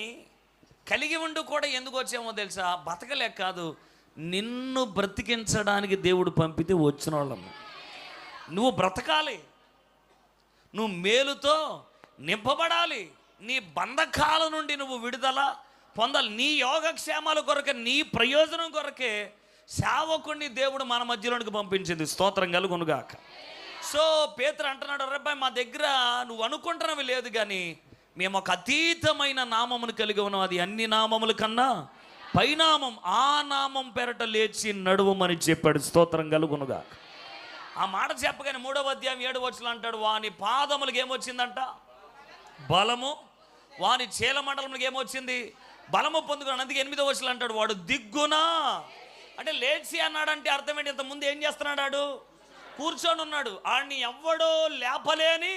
కలిగి ఉండి కూడా ఎందుకు వచ్చామో తెలుసా? బతకలేక కాదు, నిన్ను బ్రతికించడానికి దేవుడు పంపితే వచ్చిన వాళ్ళము. నువ్వు బ్రతకాలి, నువ్వు మేలుతో నింపబడాలి, నీ బంధకాల నుండి నువ్వు విడుదల పొందాలి. నీ యోగక్షేమాల కొరకే, నీ ప్రయోజనం కొరకే సేవకుడిని దేవుడు మన మధ్యలోనికి పంపించింది. స్తోత్రం కలుగునుగాక. సో పేతురు అంటున్నాడు, రబ్బాయి మా దగ్గర నువ్వు అనుకుంటున్నవి లేదు, కానీ మేము ఒక అతీతమైన నామమును కలిగి ఉన్నాం, అది అన్ని నామముల కన్నా పైనామం, ఆ నామం పేరట లేచి నడువమని చెప్పాడు. స్తోత్రం కలుగునుగా. ఆ మాట చెప్పగానే 3వ అధ్యాయం 7వ వచనం అంటాడు, వాని పాదములకు ఏమొచ్చిందంట? బలము. వాని చీలమండలములకు ఏమొచ్చింది? బలము పొందుకున్నాడు. అందుకే 8వ వచనం అంటాడు, వాడు దిగ్గునా. అంటే లేచి అన్నాడంటే అర్థం ఏంటి? ఇంతకుముందు ఏం చేస్తున్నాడు? కూర్చొని ఉన్నాడు. ఆడిని ఎవ్వడో లేపలేని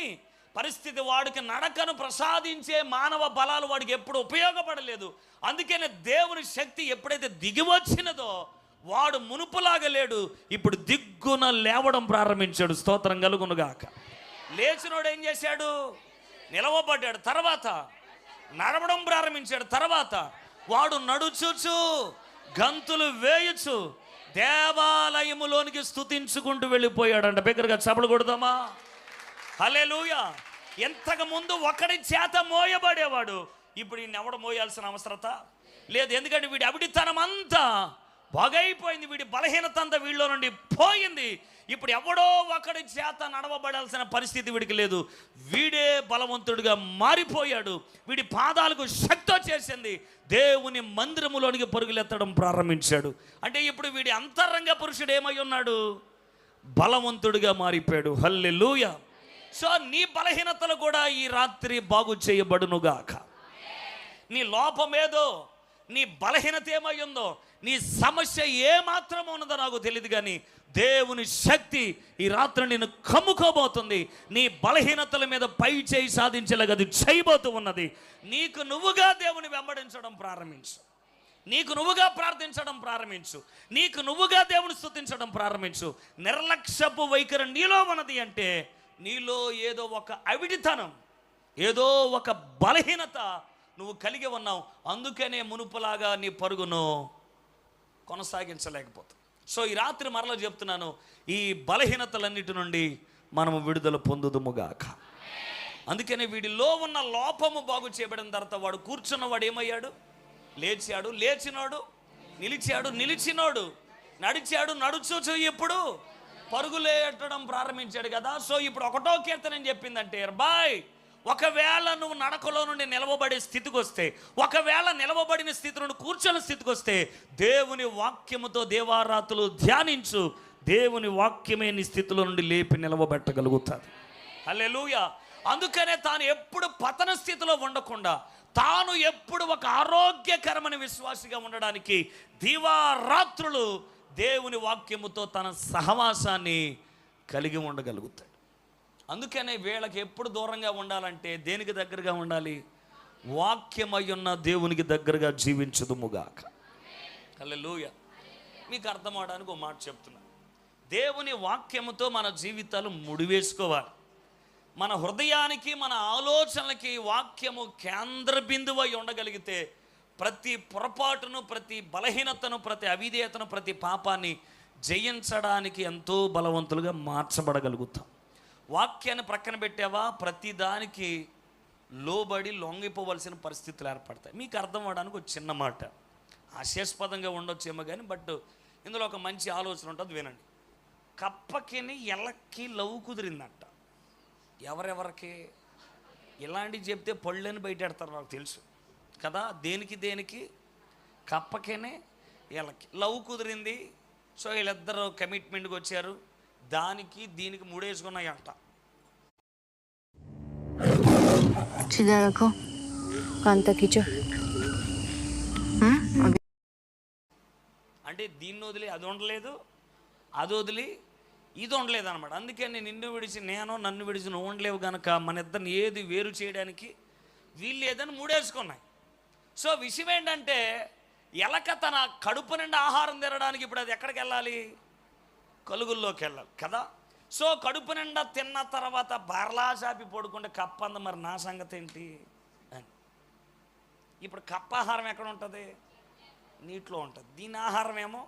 పరిస్థితి. వాడికి నడకను ప్రసాదించే మానవ బలాలు వాడికి ఎప్పుడు ఉపయోగపడలేదు. అందుకనే దేవుని శక్తి ఎప్పుడైతే దిగి వచ్చినదో వాడు మునుపులాగా లేడు, ఇప్పుడు దిగ్గున లేవడం ప్రారంభించాడు. స్తోత్రం కలుగునుగాక. లేచినోడు ఏం చేశాడు? నిలవబడ్డాడు. తర్వాత నడవడం ప్రారంభించాడు. తర్వాత వాడు నడుచుచు గంతులు వేయచ్చు దేవాలయములోనికి స్తుతించుకుంటూ వెళ్ళిపోయాడంట. బిగ్గరగా చప్పలు కొడదామా? హల్లెలూయా. ఎంతకు ముందు ఒకడి చేత మోయబడేవాడు, ఇప్పుడు ఈయన ఎవడ మోయాల్సిన అవసరత లేదు. ఎందుకంటే వీడి అవిడితనం అంతా బాగైపోయింది, వీడి బలహీనత అంతా వీళ్ళలో నుండి పోయింది. ఇప్పుడు ఎవడో ఒకడి చేత నడవబడాల్సిన పరిస్థితి వీడికి లేదు. వీడే బలవంతుడిగా మారిపోయాడు. వీడి పాదాలకు శక్తి వచ్చేసింది. దేవుని మందిరములోనికి పరుగులెత్తడం ప్రారంభించాడు. అంటే ఇప్పుడు వీడి అంతరంగ పురుషుడు ఏమై ఉన్నాడు? బలవంతుడిగా మారిపోయాడు. హల్లెలూయా. సో నీ బలహీనతలు కూడా ఈ రాత్రి బాగు చేయబడునుగాక. నీ లోపమేదో, నీ బలహీనత ఏమై ఉందో, నీ సమస్య ఏమాత్రం ఉన్నదో నాకు తెలియదు, కానీ దేవుని శక్తి ఈ రాత్రి నిన్ను కమ్ముకోబోతుంది. నీ బలహీనతల మీద పై చేయి సాధించేలాగా అది చేయబోతూ ఉన్నది. నీకు నువ్వుగా దేవుని వెంబడించడం ప్రారంభించు. నీకు నువ్వుగా ప్రార్థించడం ప్రారంభించు. నీకు నువ్వుగా దేవుని స్తుతించడం ప్రారంభించు. నిర్లక్ష్యపు వైఖరి నీలో ఉన్నది అంటే నీలో ఏదో ఒక అవిడితనం, ఏదో ఒక బలహీనత నువ్వు కలిగి ఉన్నావు. అందుకనే మునుపులాగా నీ పరుగును కొనసాగించలేకపోతావు. సో ఈ రాత్రి మరలా చెప్తున్నాను, ఈ బలహీనతలన్నిటి నుండి మనము విడుదల పొందుదుముగాక. అందుకనే వీడిలో ఉన్న లోపము బాగు చేయబడిన తర్వాత వాడు కూర్చున్నవాడు ఏమయ్యాడు? లేచాడు. లేచినోడు నిలిచాడు. నిలిచినోడు నడిచాడు. నడుచు ఇప్పుడు పరుగులేయటం ప్రారంభించాడు కదా. సో ఇప్పుడు 1వ కీర్తన ఏం చెప్పిందంటే, బాయ్, ఒకవేళ నువ్వు నడకలో నుండి నిలవబడే స్థితికి వస్తే, ఒకవేళ నిలవబడిన స్థితి నుండి కూర్చొని స్థితికి వస్తే, దేవుని వాక్యముతో దేవారాతులు ధ్యానించు. దేవుని వాక్యమే నీ స్థితిలో నుండి లేపి నిలవబెట్టగలుగుతాడు. హల్లెలూయా. అందుకనే తాను ఎప్పుడు పతన స్థితిలో ఉండకుండా, తాను ఎప్పుడు ఒక ఆరోగ్యకరమైన విశ్వాసిగా ఉండడానికి దివారాత్రులు దేవుని వాక్యముతో తన సహవాసాన్ని కలిగి ఉండగలుగుతాడు. అందుకనే వీళ్ళకి ఎప్పుడు దూరంగా ఉండాలంటే దేనికి దగ్గరగా ఉండాలి? వాక్యమయ్యున్న దేవునికి దగ్గరగా జీవించుదుముగాక. హల్లెలూయా. మీకు అర్థం అవడానికి ఒక మాట చెప్తున్నా. దేవుని వాక్యముతో మన జీవితాలు ముడివేసుకోవాలి. మన హృదయానికి, మన ఆలోచనలకి వాక్యము కేంద్ర బిందువై ఉండగలిగితే ప్రతి పొరపాటును, ప్రతి బలహీనతను, ప్రతి అవిధేయతను, ప్రతి పాపాన్ని జయించడానికి ఎంతో బలవంతులుగా మార్చబడగలుగుతాం. వాక్యాన్ని ప్రక్కన పెట్టావా, ప్రతి దానికి లోబడి లొంగిపోవలసిన పరిస్థితులు ఏర్పడతాయి. మీకు అర్థం అవడానికి ఒక చిన్న మాట, హాస్యాస్పదంగా ఉండొచ్చేమో కానీ బట్ ఇందులో ఒక మంచి ఆలోచన ఉంటుంది, వినండి. కప్పకిని ఎలక్కి లవ్ కుదిరిందంట. ఎవరెవరికి ఇలాంటివి చెప్తే పళ్ళని బయటెడతారు, నాకు తెలుసు కదా. దేనికి కప్పకేనే వీళ్ళకి లవ్ కుదిరింది. సో వీళ్ళిద్దరు కమిట్మెంట్కి వచ్చారు. దానికి దీనికి ముడేసుకున్నాయంట. అంటే దీన్ని వదిలి అది ఉండలేదు, అది వదిలి ఇది ఉండలేదు అనమాట. అందుకే నేను నిన్ను విడిచి నేను, నన్ను విడిచి నువ్వు ఉండలేవు కనుక మన ఇద్దరిని ఏది వేరు చేయడానికి వీళ్ళు ఏదని మూడేసుకున్నాయి. సో విషయం ఏంటంటే, ఎలక తన కడుపు నిండా ఆహారం తినడానికి ఇప్పుడు అది ఎక్కడికి వెళ్ళాలి? కలుగుల్లోకి వెళ్ళాలి కదా. సో కడుపు నిండా తిన్న తర్వాత బర్లా చాపి పడుకుంటే కప్ప అంద, మరి నా సంగతి ఏంటి అని. ఇప్పుడు కప్ప ఆహారం ఎక్కడ ఉంటుంది? నీటిలో ఉంటుంది. దీని ఆహారం ఏమో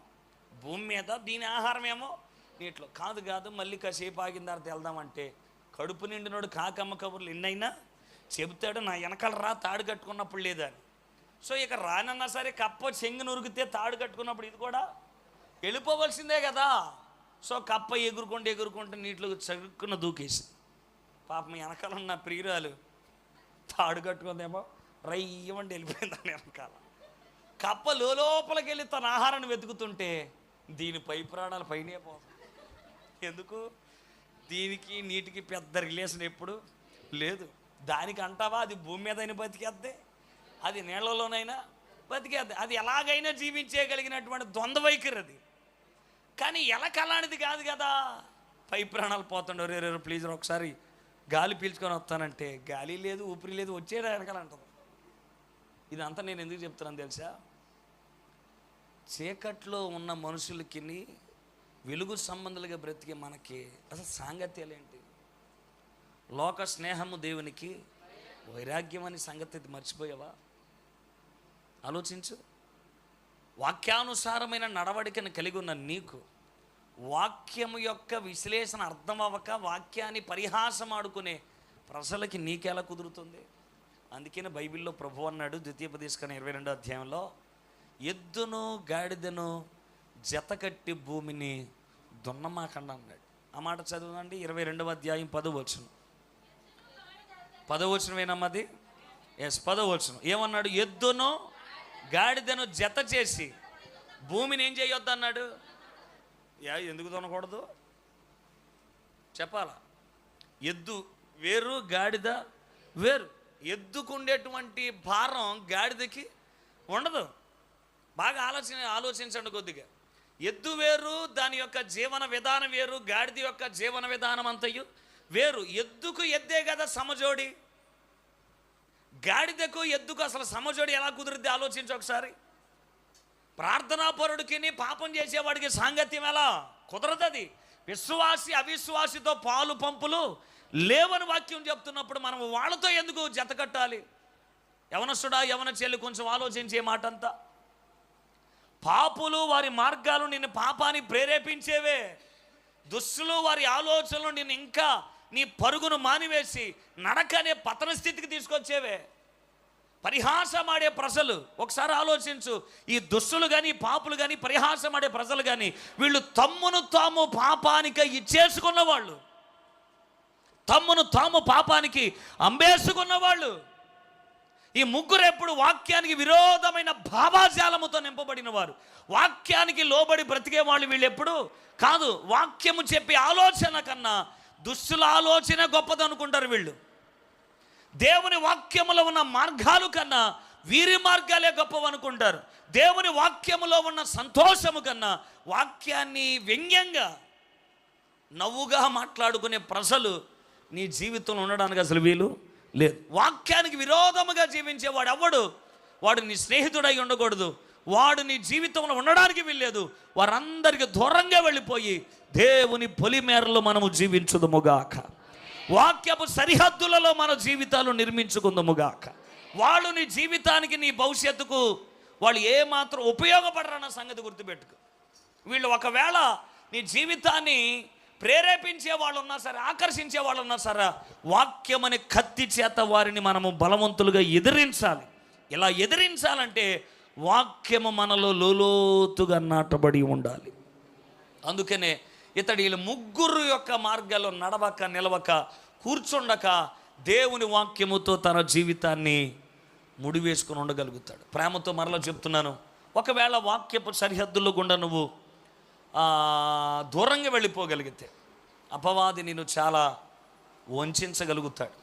భూమి మీద, దీని ఆహారం ఏమో నీటిలో. కాదు మళ్ళీ కాసేపు ఆగిన తర్వాత వెళ్దామంటే కడుపు నిండినోడు కాకమ్మ కబుర్లు ఎన్నైనా చెబుతాడు, నా వెనకాల రా తాడు కట్టుకున్నప్పుడు లేదని. సో ఇక రానన్నా సరే కప్ప చెంగు నురిగితే తాడు కట్టుకున్నప్పుడు ఇది కూడా వెళ్ళిపోవలసిందే కదా. సో కప్ప ఎగురుకుంటూ నీటిలో చరుక్కున దూకేసి, పాపం వెనకాల ఉన్న ప్రియురాలు తాడు కట్టుకుందేమో రయ్యమంటే వెళ్ళిపోయిందని వెనకాల. కప్ప లోపలికి వెళ్ళి తన ఆహారాన్ని వెతుకుతుంటే దీని పై ప్రాణాలు పైనే పోతాయి. ఎందుకు? దీనికి నీటికి పెద్ద రిలేషన్ ఎప్పుడు లేదు. దానికి అంటావా అది భూమి మీద అయినా బతికేద్దే, అది నీళ్లలోనైనా బతికేద్ది, అది ఎలాగైనా జీవించేయగలిగినటువంటి ద్వంద్వ వైఖరి అది. కానీ ఎలక అలాంటిది కాదు కదా. పై ప్రాణాలు పోతుండే, రే ప్లీజ్ ఒకసారి గాలి పీల్చుకొని వస్తానంటే గాలి లేదు, ఊపిరి లేదు, వచ్చేదా వెనకాలంటుంది. ఇదంతా నేను ఎందుకు చెప్తున్నాను తెలుసా? చీకట్లో ఉన్న మనుషులకి వెలుగు సంబంధాలుగా బ్రతికే మనకి అసలు సాంగత్యాలు ఏంటి? లోక స్నేహము దేవునికి వైరాగ్యం అని సంగతి మర్చిపోయావా? ఆలోచించు. వాక్యానుసారమైన నడవడికను కలిగి ఉన్న నీకు వాక్యము యొక్క విశ్లేషణ అర్థం అవ్వక వాక్యాన్ని పరిహాసం ఆడుకునే ప్రజలకి నీకెలా కుదురుతుంది? అందుకనే బైబిల్లో ప్రభు అన్నాడు ద్వితీయోపదేశకాండం 22వ అధ్యాయంలో, ఎద్దును గాడిదను జతకట్టి భూమిని దున్నమాకండి అన్నాడు. ఆ మాట చదువునండి. 22వ అధ్యాయం 10వ వచనం. 10వ వచనమేనమ్మది? ఎస్, 10వ వచనం. ఏమన్నాడు? ఎద్దును గాడిదను జత చేసి భూమిని ఏం చేయొద్దు అన్నాడు. ఎందుకు దున్నకూడదు చెప్పాలా? ఎద్దు వేరు, గాడిద వేరు. ఎద్దుకుండేటువంటి భారం గాడిదకి ఉండదు. బాగా ఆలోచించండి కొద్దిగా. ఎద్దు వేరు, దాని యొక్క జీవన విధానం వేరు, గాడిద యొక్క జీవన విధానం అంతయు వేరు. ఎద్దుకు ఎద్దే కదా సమజోడి, గాడిదకు ఎద్దుకు అసలు సమజోడి ఎలా కుదిరిద్ది ఆలోచించు ఒకసారి. ప్రార్థనాపరుడికి పాపం చేసేవాడికి సాంగత్యం ఎలా కుదరదది? విశ్వాసి అవిశ్వాసితో పాలు పంపులు లేవని వాక్యం చెప్తున్నప్పుడు మనం వాళ్ళతో ఎందుకు జత కట్టాలి? యవనస్తుడా, యవన చెల్లి, కొంచెం ఆలోచించే మాట అంతా. పాపులు వారి మార్గాలు నిన్ను పాపానికి ప్రేరేపించేవే. దుష్టులు వారి ఆలోచనలు నిన్ను ఇంకా నీ పరుగును మానివేసి నడకనే పతన స్థితికి తీసుకొచ్చేవే. పరిహాసమాడే ప్రజలు ఒకసారి ఆలోచించు. ఈ దుష్టులు కానీ పాపులు కానీ పరిహాసమాడే ప్రజలు కానీ వీళ్ళు తమ్మును తాము పాపానికి ఇచ్చేసుకున్న వాళ్ళు, తమ్మును తాము పాపానికి అంబేసుకున్న వాళ్ళు. ఈ ముగ్గురు ఎప్పుడు వాక్యానికి విరోధమైన భావాజాలముతో నింపబడిన వారు. వాక్యానికి లోబడి బ్రతికే వాళ్ళు వీళ్ళు ఎప్పుడు కాదు. వాక్యము చెప్పే ఆలోచన కన్నా దుష్టుల ఆలోచన గొప్పదనుకుంటారు వీళ్ళు. దేవుని వాక్యములో ఉన్న మార్గాలు కన్నా వీరి మార్గాలే గొప్పవనుకుంటారు. దేవుని వాక్యములో ఉన్న సంతోషము కన్నా వాక్యాన్ని వ్యంగ్యంగా నవ్వుగా మాట్లాడుకునే ప్రజలు నీ జీవితంలో ఉండడానికి అసలు వీలు లేదు. వాక్యానికి విరోధముగా జీవించేవాడు ఎవడు, వాడు నీ స్నేహితుడై ఉండకూడదు, వాడు నీ జీవితంలో ఉండడానికి వీల్లేదు. వారందరికీ దూరంగా వెళ్ళిపోయి దేవుని పొలిమేరలో మనము జీవించుదుముగాక. వాక్యపు సరిహద్దులలో మన జీవితాలు నిర్మించుకుందాముగాక. వాళ్ళు నీ జీవితానికి నీ భవిష్యత్తుకు వాళ్ళు ఏమాత్రం ఉపయోగపడరన్న సంగతి గుర్తుపెట్టుకు. వీళ్ళు ఒకవేళ నీ జీవితాన్ని ప్రేరేపించే వాళ్ళు ఉన్నా సరే, ఆకర్షించే వాళ్ళు ఉన్నా సరే, వాక్యం అనే కత్తి చేత వారిని మనము బలవంతులుగా ఎదిరించాలి. ఇలా ఎదిరించాలంటే వాక్యము మనలో లోతుగా నాటబడి ఉండాలి. అందుకనే ఇతడు వీళ్ళ ముగ్గురు యొక్క మార్గాల్లో నడవక నిలవక కూర్చుండక దేవుని వాక్యముతో తన జీవితాన్ని ముడివేసుకుని ఉండగలుగుతాడు. ప్రేమతో మరలా చెప్తున్నాను, ఒకవేళ వాక్యపు సరిహద్దుల్లో గుండా నువ్వు దూరంగా వెళ్ళిపోగలిగితే అపవాది నిన్ను చాలా వంచగలుగుతాడు.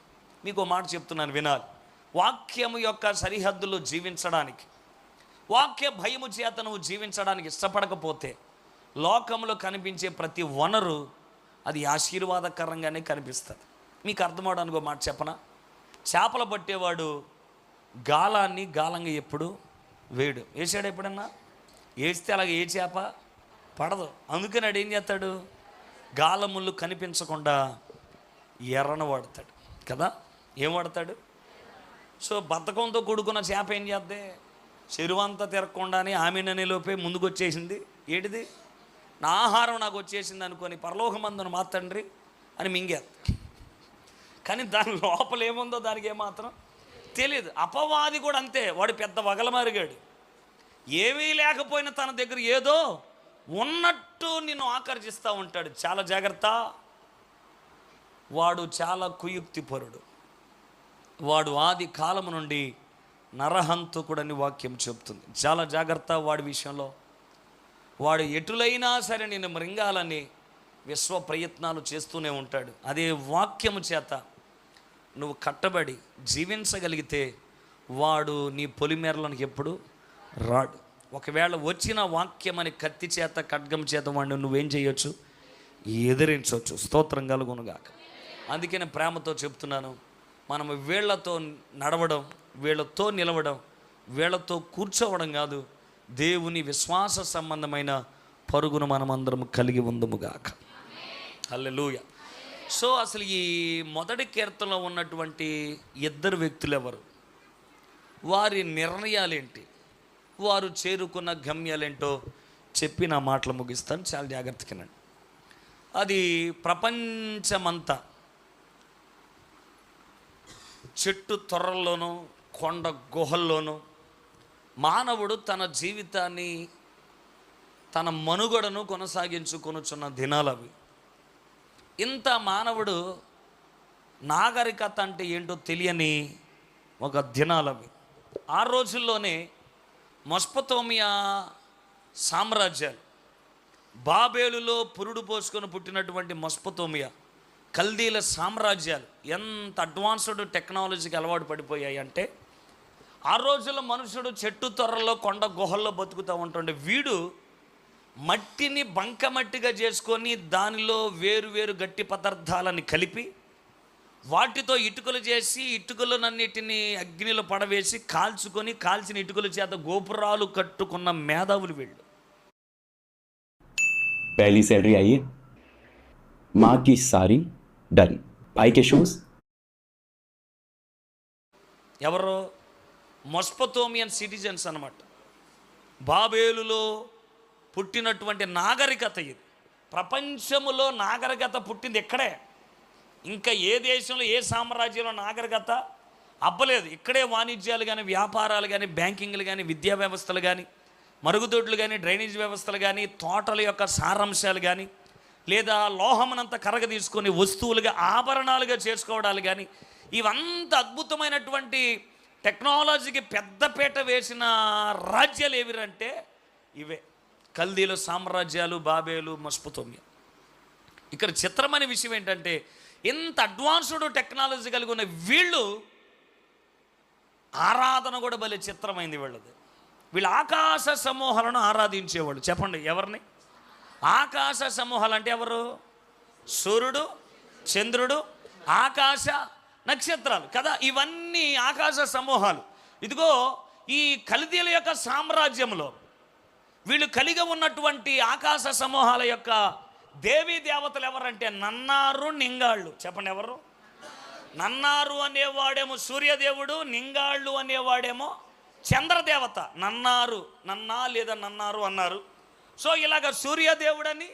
మీకు మాట చెప్తున్నాను, వినాలి. వాక్యము యొక్క సరిహద్దులో జీవించడానికి, వాక్య భయము చేత నువ్వు జీవించడానికి ఇష్టపడకపోతే లోకంలో కనిపించే ప్రతి వనరు అది ఆశీర్వాదకరంగానే కనిపిస్తుంది. మీకు అర్థమవడానికి ఒక మాట చెప్పనా? చేపలు పట్టేవాడు గాలాన్ని గాలంగా ఎప్పుడు వేయడు. వేసాడు ఎప్పుడన్నా? వేస్తే అలాగే ఏ చేప పడదు. అందుకని వాడు ఏం చేస్తాడు? గాలముళ్ళు కనిపించకుండా ఎర్రన వాడతాడు కదా. ఏం వాడతాడు? సో బద్ధకంతో కూడుకున్న చేప ఏం చేద్దే? చెరువంతా తిరగకుండానే ఆమెననే లోపే ముందుకు వచ్చేసింది. ఏంటిది? నా ఆహారం నాకు వచ్చేసింది అనుకొని పరలోకమందున మా తండ్రి అని మింగారు. కానీ దాని లోపల ఏముందో దానికి ఏమాత్రం తెలియదు. అపవాది కూడా అంతే. వాడు పెద్ద వగలమారిగాడు. ఏమీ లేకపోయినా తన దగ్గర ఏదో ఉన్నట్టు నిన్ను ఆకర్షిస్తూ ఉంటాడు. చాలా జాగ్రత్త. వాడు చాలా కుయుక్తిపరుడు. వాడు ఆది కాలము నుండి నరహంతకుడని వాక్యం చెప్తుంది. చాలా జాగ్రత్త వాడి విషయంలో. వాడు ఎటులైనా సరే నేను మృంగాలని విశ్వ ప్రయత్నాలు చేస్తూనే ఉంటాడు. అదే వాక్యము చేత నువ్వు కట్టబడి జీవించగలిగితే వాడు నీ పొలిమేరలోనికి ఎప్పుడు రాడు. ఒకవేళ వచ్చిన వాక్యం అని కత్తి చేత ఖడ్గం చేత వాడిని నువ్వేం చేయొచ్చు? ఎదిరించవచ్చు. స్తోత్రం కలుగునుగాక. అందుకే నేను ప్రేమతో చెప్తున్నాను, మనం వీళ్ళతో నడవడం, వీళ్ళతో నిలవడం, వీళ్ళతో కూర్చోవడం కాదు, దేవుని విశ్వాస సంబంధమైన పరుగును మనమందరం కలిగి ఉందముగాక. హల్లెలూయా. సో అసలు ఈ మొదటి కీర్తనలో ఉన్నటువంటి ఇద్దరు వ్యక్తులు ఎవరు, వారి నిర్ణయాలేంటి, వారు చేరుకున్న గమ్యాలేంటో చెప్పి నా మాటలు ముగిస్తాను. చాలా జాగ్రత్తగానండి. అది ప్రపంచమంతా చెట్టు తొర్రల్లోనూ కొండ గుహల్లోనూ మానవుడు తన జీవితాన్ని, తన మనుగడను కొనసాగించుకొనుచున్న దినాలవి. ఇంత మానవుడు నాగరికత అంటే ఏంటో తెలియని ఒక దినాలవి. ఆ రోజుల్లోనే మెసొపొతేమియా సామ్రాజ్యాలు, బాబేలులో పురుడు పోసుకొని పుట్టినటువంటి మెసొపొతేమియా, కల్దీల సామ్రాజ్యాలు ఎంత అడ్వాన్స్డ్ టెక్నాలజీకి అలవాటు పడిపోయాయి అంటే, ఆ రోజుల్లో మనుషుడు చెట్టు తొర్రలో కొండ గుహల్లో బతుకుతూ ఉంటుండే వీడు మట్టిని బంకమట్టిగా చేసుకొని దానిలో వేరు వేరు గట్టి పదార్థాలని కలిపి వాటితో ఇటుకలు చేసి ఇటుకలనన్నిటిని అగ్నిలో పడవేసి కాల్చుకొని కాల్చిన ఇటుకల చేత గోపురాలు కట్టుకున్న మేధావులు వీళ్ళు. पहली सैलरी आई है, माँ की सारी डन, भाई के शूज. ఎవరో మెసొపొతేమియన్ సిటిజన్స్ అన్నమాట. బాబేలులో పుట్టినటువంటి నాగరికత ఇది. ప్రపంచములో నాగరికత పుట్టింది ఎక్కడే, ఇంకా ఏ దేశంలో ఏ సామ్రాజ్యంలో నాగరికత అబ్బలేదు. ఇక్కడే వాణిజ్యాలు కానీ, వ్యాపారాలు కానీ, బ్యాంకింగ్లు కానీ, విద్యా వ్యవస్థలు కానీ, మరుగుదొడ్లు కానీ, డ్రైనేజ్ వ్యవస్థలు కానీ, తోటల యొక్క సారాంశాలు కానీ, లేదా లోహమునంతా కరగ తీసుకొని వస్తువులుగా ఆభరణాలుగా చేసుకోవడాలు కానీ, ఇవంతా అద్భుతమైనటువంటి టెక్నాలజీకి పెద్దపీట వేసిన రాజ్యాలు ఏవిరంటే ఇవే కల్దీల సామ్రాజ్యాలు, బాబేలు, మెసొపొతేమియా. ఇక్కడ చిత్రమైన విషయం ఏంటంటే, ఇంత అడ్వాన్స్డ్ టెక్నాలజీ కలిగి ఉన్న వీళ్ళు ఆరాధన కూడా భలే చిత్రమైంది వీళ్ళది. వీళ్ళు ఆకాశ సమూహాలను ఆరాధించేవాళ్ళు. చెప్పండి ఎవరిని? ఆకాశ సమూహాలు అంటే ఎవరు? సూర్యుడు, చంద్రుడు, ఆకాశ నక్షత్రాలు కదా, ఇవన్నీ ఆకాశ సమూహాలు. ఇదిగో ఈ కల్దీల యొక్క సామ్రాజ్యంలో వీళ్ళు కలిగి ఉన్నటువంటి ఆకాశ సమూహాల యొక్క దేవీ దేవతలు ఎవరంటే నన్నారు, నింగాళ్ళు. చెప్పండి ఎవరు? నన్నారు అనేవాడేమో సూర్యదేవుడు, నింగాళ్ళు అనేవాడేమో చంద్రదేవత. నన్నారు, నన్నా లేదా నన్నారు అన్నారు. సో ఇలాగ సూర్యదేవుడని,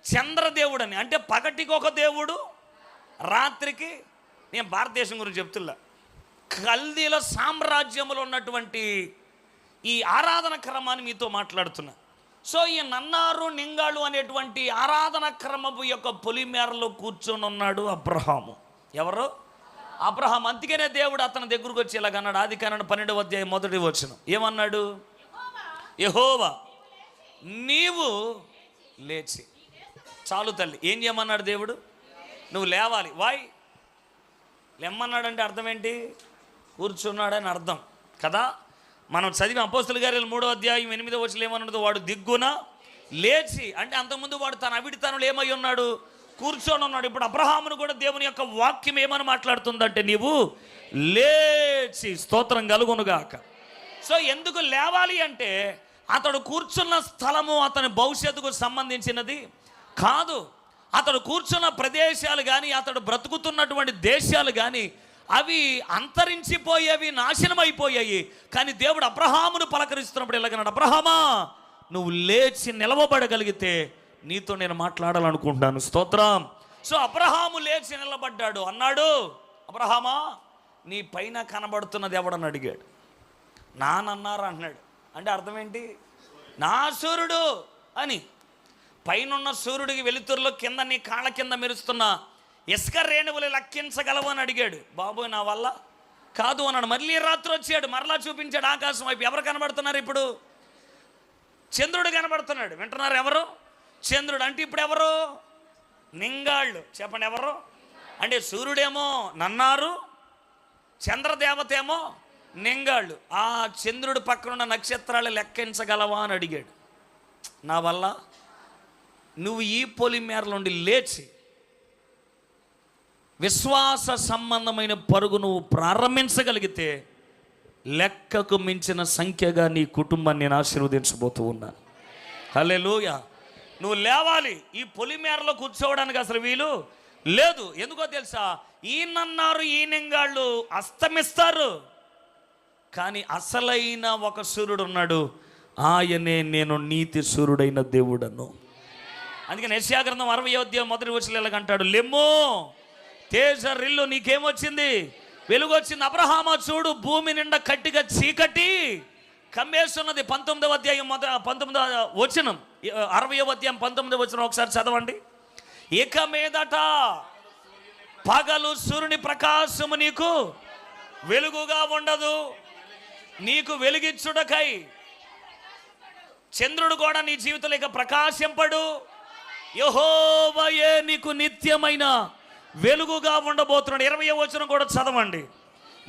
చంద్రదేవుడని, అంటే పగటికి ఒక దేవుడు, రాత్రికి. నేను భారతదేశం గురించి చెప్తున్నా. కల్దీల సామ్రాజ్యంలో ఉన్నటువంటి ఈ ఆరాధన క్రమాన్ని మీతో మాట్లాడుతున్నా. సో ఈ నన్నారు, నింగాళ్ళు అనేటువంటి ఆరాధన క్రమపు యొక్క పొలిమేరలో కూర్చొని ఉన్నాడు అబ్రహాము. ఎవరు? అబ్రహాం. అందుకనే దేవుడు అతని దగ్గరకు వచ్చి ఇలాగన్నాడు. ఆదికాండం 12వ అధ్యాయం 1వ వచనం ఏమన్నాడు? యెహోవా నీవు లేచి. చాలు తల్లి. ఏం చేయమన్నాడు దేవుడు? నువ్వు లేవాలి. వాయ్ లేమ్మన్నాడంటే అర్థం ఏంటి? కూర్చున్నాడని అర్థం కదా. మనం చదివి అపోస్తలుల కార్యాలు 3వ అధ్యాయం 8వ వచనం ఏమన్నాడు? వాడు దిగ్గున లేచి, అంటే అంతకుముందు వాడు తన అవిడితనంలో ఏమై ఉన్నాడు? కూర్చొని ఉన్నాడు. ఇప్పుడు అబ్రహామును కూడా దేవుని యొక్క వాక్యం ఏమని మాట్లాడుతుందంటే నీవు లేచి. స్తోత్రం కలుగునుగాక. సో ఎందుకు లేవాలి అంటే అతడు కూర్చున్న స్థలము అతని భవిష్యత్తుకు సంబంధించినది కాదు. అతడు కూర్చున్న ప్రదేశాలు కానీ, అతడు బ్రతుకుతున్నటువంటి దేశాలు కానీ అవి అంతరించిపోయేవి, నాశనం అయిపోయాయి. కానీ దేవుడు అబ్రహామును పలకరిస్తున్నప్పుడు ఎలాగన్నాడు? అబ్రహామా నువ్వు లేచి నిలవబడగలిగితే నీతో నేను మాట్లాడాలనుకుంటున్నాను. స్తోత్రం. సో అబ్రహాము లేచి నిలబడ్డాడు. అన్నాడు, అబ్రహామా నీ పైన కనబడుతున్నది ఎవడని అడిగాడు. నానన్నారు అన్నాడు. అంటే అర్థం ఏంటి? నా సూర్యుడు అని. పైనున్న సూర్యుడికి వెలుతురులో కింద నీ కాళ్ళ కింద మెరుస్తున్న ఇసుక రేణువులు లెక్కించగలవు అని అడిగాడు. బాబోయ్ నా వల్ల కాదు అన్నాడు. మళ్ళీ రాత్రి వచ్చాడు, మరలా చూపించాడు ఆకాశం వైపు. ఎవరు కనబడుతున్నారు ఇప్పుడు? చంద్రుడు కనబడుతున్నాడు. వింటున్నారు? ఎవరు? చంద్రుడు. అంటే ఇప్పుడు ఎవరు? నింగాళ్ళు. చెప్పండి ఎవరు అంటే? సూర్యుడేమో నన్నారు, చంద్రదేవత ఏమో నింగాళ్ళు. ఆ చంద్రుడి పక్కనున్న నక్షత్రాలు లెక్కించగలవా అని అడిగాడు. నా వల్ల నువ్వు ఈ పొలిమేర నుండి లేచి విశ్వాస సంబంధమైన పరుగు నువ్వు ప్రారంభించగలిగితే లెక్కకు మించిన సంఖ్యగా నీ కుటుంబాన్ని నేను ఆశీర్వదించబోతూ ఉన్నాను. హల్లెలూయా. నువ్వు లేవాలి. ఈ పొలిమేరలో కూర్చోవడానికి అసలు వీలు లేదు. ఎందుకో తెలుసా? ఈయనన్నారు, ఈ నింగాళ్ళు అస్తమిస్తారు, కానీ అసలైన ఒక సూర్యుడు ఉన్నాడు. ఆయనే నేను నీతి సూర్యుడైన దేవుడను. అందుకని యెషయా గ్రంథం 60వ అధ్యాయం 1వ వచనంలో ఇలాగంటాడు, లెమ్మో తేజ రిల్లు, నీకేమొచ్చింది? వెలుగు వచ్చింది. అబ్రహామా చూడు, భూమి నిండా కట్టిగా చీకటి కమ్మేస్తున్నది. 19వ అధ్యాయం 19వ వచనం, 60వ అధ్యాయం 19వ వచనం ఒకసారి చదవండి. ఇక మీదట పగలు సూర్యుని ప్రకాశము నీకు వెలుగుగా ఉండదు. నీకు వెలిగించుటకై చంద్రుడు కూడా నీ జీవితంలో ఇక ప్రకాశింపడు. యెహోవాయే నీకు నిత్యమైన వెలుగుగా ఉండబోతున్నాడు. 20వ వచనం కూడా చదవండి.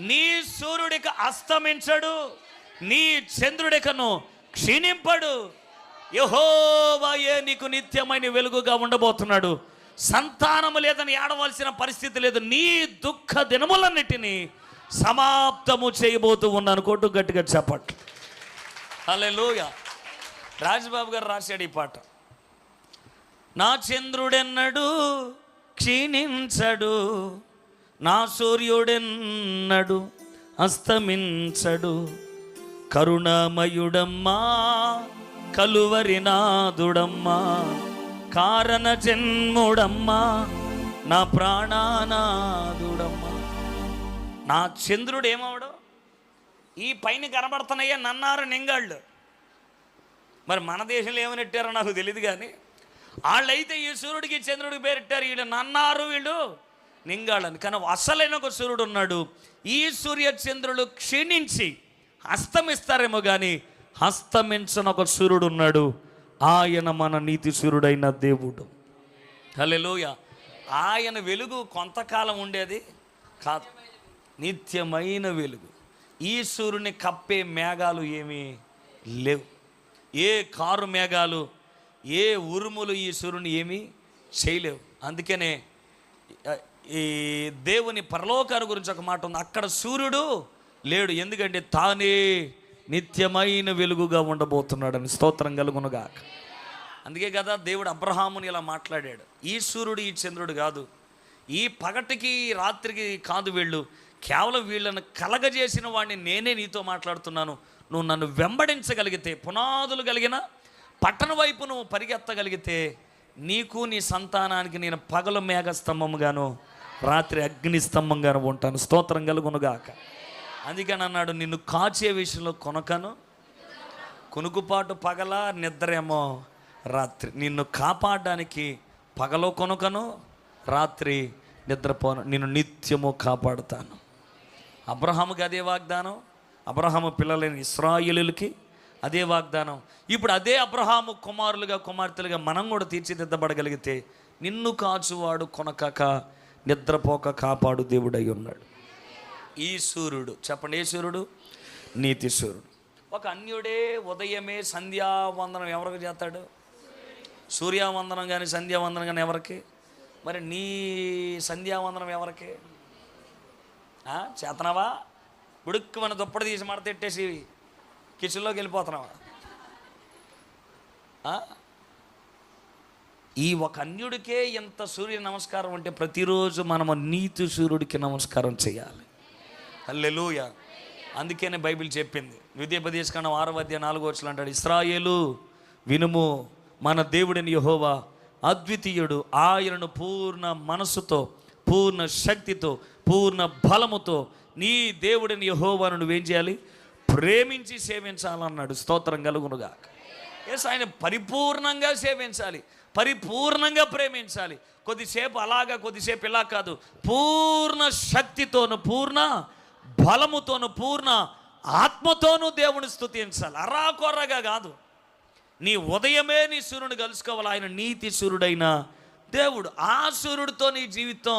నీ సూర్యుడికి అస్తమించడు, నీ చంద్రుడికను క్షీణింపడు. యెహోవాయే నీకు నిత్యమైన వెలుగుగా ఉండబోతున్నాడు. సంతానము లేదని ఏడవలసిన పరిస్థితి లేదు. నీ దుఃఖ దినములన్నిటినీ సమాప్తము చేయబోతూ ఉన్నాను. కొట్టు గట్టిగా చెప్పట్లు. హల్లెలూయా. రాజబాబు గారు రాశాడు ఈ పాట. నా చంద్రుడెన్నడు క్షీణించడు, నా సూర్యుడెన్నడు అస్తమించడు. కరుణామయుడమ్మా, కలువరినాదుడమ్మా, కారణ జన్ముడమ్మా, నా ప్రాణానాదుడమ్మా. నా చంద్రుడు ఏమవడు? ఈ పైన కనబడుతున్నాయే నన్నారు నింగాళ్ళు. మరి మన దేశంలో ఏమని పెట్టారో నాకు తెలియదు, కానీ వాళ్ళైతే ఈ సూర్యుడికి చంద్రుడికి పేరెట్టారు. వీళ్ళు నన్నారు, వీళ్ళు నింగాళ్ళని. కానీ అసలైన ఒక సూర్యుడు ఉన్నాడు. ఈ సూర్య చంద్రులు క్షీణించి అస్తమిస్తారేమో కానీ అస్తమించని ఒక సూర్యుడు ఉన్నాడు. ఆయన మన నీతి సూర్యుడైన దేవుడు. హల్లెలూయా. ఆయన వెలుగు కొంతకాలం ఉండేది కాదు, నిత్యమైన వెలుగు. ఈ సూర్యుని కప్పే మేఘాలు ఏమీ లేవు. ఏ కారు మేఘాలు, ఏ ఉరుములు ఈ సూర్యుని ఏమీ చేయలేవు. అందుకనే ఈ దేవుని పరలోకాల గురించి ఒక మాట ఉంది, అక్కడ సూర్యుడు లేడు, ఎందుకంటే తానే నిత్యమైన వెలుగుగా ఉండబోతున్నాడని. స్తోత్రం కలుగునుగాక. అందుకే కదా దేవుడు అబ్రహాముని ఇలా మాట్లాడాడు. ఈ సూర్యుడు ఈ చంద్రుడు కాదు, ఈ పగటికి రాత్రికి కాదు, వీళ్ళు కేవలం వీళ్ళను కలగజేసిన వాడిని నేనే నీతో మాట్లాడుతున్నాను. నువ్వు నన్ను వెంబడించగలిగితే, పునాదులు కలిగిన పట్టణ వైపు నువ్వు పరిగెత్తగలిగితే, నీకు నీ సంతానానికి నేను పగలు మేఘస్తంభంగాను రాత్రి అగ్నిస్తంభంగాను ఉంటాను. స్తోత్రం కలుగునుగాక. అందుకని అన్నాడు, నిన్ను కాచే విషయంలో కొనుకుపాటు పగల, నిద్రేమో రాత్రి. నిన్ను కాపాడడానికి పగలో కొనుకను, రాత్రి నిద్రపోను, నిన్ను నిత్యము కాపాడుతాను. అబ్రహాముకి అదే వాగ్దానం, అబ్రహాము పిల్లలైన ఇశ్రాయేలులకి అదే వాగ్దానం. ఇప్పుడు అదే అబ్రహాము కుమారులుగా కుమార్తెలుగా మనం కూడా తీర్చిదిద్దబడగలిగితే, నిన్ను కాచువాడు కొనకక నిద్రపోక కాపాడు దేవుడై ఉన్నాడు. ఈ సూర్యుడు, చెప్పండి, ఏ సూర్యుడు? నీతి సూర్యుడు. ఒక అన్యుడే ఉదయమే సంధ్యావందనం ఎవరికి చేస్తాడు? సూర్యావందనం కానీ సంధ్యావందనం కానీ ఎవరికి? మరి నీ సంధ్యావందనం ఎవరికి? చేతనవా? ఉడుక్కు మన దుప్పటి తీసి మడతెట్టేసి కిచెన్లోకి వెళ్ళిపోతున్నావా? ఈ ఒక అన్యుడికే ఎంత సూర్య నమస్కారం అంటే, ప్రతిరోజు మనము నీతి సూర్యుడికి నమస్కారం చేయాలి. హల్లెలూయా. అందుకనే బైబిల్ చెప్పింది, ద్వితీయోపదేశకాండం 6వ అధ్యాయం 4వ వచనం అంటాడు, ఇశ్రాయేలు వినుము, మన దేవుడిని యెహోవా అద్వితీయుడు, ఆయనను పూర్ణ మనసుతో, పూర్ణ శక్తితో, పూర్ణ బలముతో నీ దేవుడిని యెహోవాను నువ్వేం చేయాలి? ప్రేమించి సేవించాలన్నాడు. స్తోత్రం కలుగునుగాక. ఎస్, ఆయన పరిపూర్ణంగా సేవించాలి, పరిపూర్ణంగా ప్రేమించాలి. కొద్దిసేపు అలాగా, కొద్దిసేపు ఇలా కాదు, పూర్ణ శక్తితోను, పూర్ణ బలముతోను పూర్ణ ఆత్మతోనూ దేవుని స్తుతించాలి. అరాకొరగా కాదు. నీ ఉదయమే నీ సూర్యుని కలుసుకోవాలి. ఆయన నీతి సూర్యుడైన దేవుడు. ఆ సూర్యుడితో నీ జీవితం.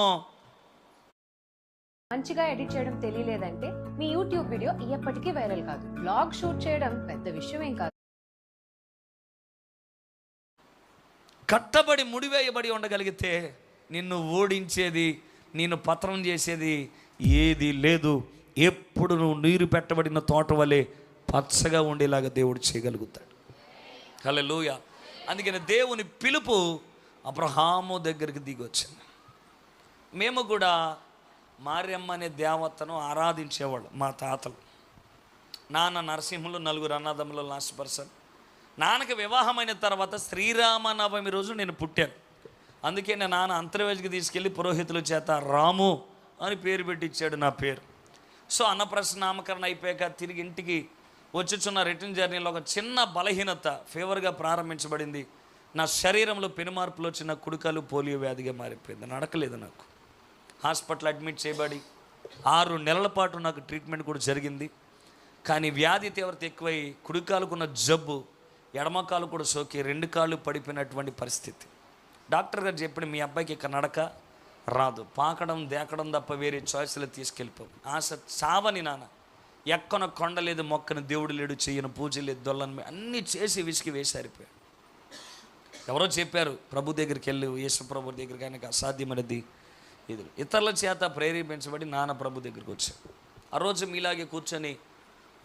మంచిగా ఎడిట్ చేయడం తెలియలేదంటే మీ యూట్యూబ్ వీడియో ఎప్పటికీ వైరల్ కాదు. బ్లాగ్ షూట్ చేయడం పెద్ద విషయం ఏం కాదు. కట్టబడి ముడివేయబడి ఉండగలిగితే నిన్ను ఓడించేది, నిన్ను పతనం చేసేది ఏది లేదు. ఎప్పుడు నువ్వు నీరు పెట్టబడిన తోట వలె పచ్చగా ఉండేలాగా దేవుడు చేయగలుగుతాడు. హల్లెలూయా. అందుకని దేవుని పిలుపు అబ్రహాము దగ్గరికి దిగి వచ్చింది. మేము కూడా మార్యమ్మ అనే దేవతను ఆరాధించేవాళ్ళు. మా తాతలు, నాన్న నరసింహులు, 4 అన్నదమ్ములు, లాస్ట్ పర్సన్. నాన్నకి వివాహమైన తర్వాత శ్రీరామనవమి రోజు నేను పుట్టాను. అందుకే నా నాన్న అంతర్వేదికి తీసుకెళ్ళి పురోహితుల చేత రాము అని పేరు పెట్టించాడు నా పేరు. సో అన్నప్రాసన నామకరణ అయిపోయాక తిరిగి ఇంటికి వచ్చుచున్న రిటర్న్ జర్నీలో ఒక చిన్న బలహీనత, ఫీవర్గా ప్రారంభించబడింది. నా శరీరంలో పెనుమార్పులు వచ్చిన కుడికాలు పోలియో వ్యాధిగా మారిపోయింది. నడకలేదు నాకు. హాస్పిటల్ అడ్మిట్ చేయబడి 6 నెలల పాటు నాకు ట్రీట్మెంట్ కూడా జరిగింది. కానీ వ్యాధి తీవ్రత ఎక్కువై కుడికాలుకున్న జబ్బు ఎడమకాలు కూడా సోకి 2 కాళ్ళు పడిపోయినటువంటి పరిస్థితి. డాక్టర్ గారు చెప్పిన మీ అబ్బాయికి ఇక నడక రాదు, పాకడం దేకడం తప్ప వేరే చాయిస్లో తీసుకెళ్ళిపోవు. ఆశ చావని నాన్న. ఎక్కన కొండ లేదు, మొక్కని దేవుడు లేడు, చెయ్యను పూజ లేదు, దొల్లని అన్నీ చేసి విసికి వేసారిపోయాడు. ఎవరో చెప్పారు ప్రభు దగ్గరికి వెళ్ళి, యేసు ప్రభు దగ్గరికి, ఆయనకు అసాధ్యమైనది ఇది. ఇతరుల చేత ప్రేరేపించబడి నాన్న ప్రభు దగ్గరికి వచ్చాడు. ఆ రోజు మీలాగే కూర్చొని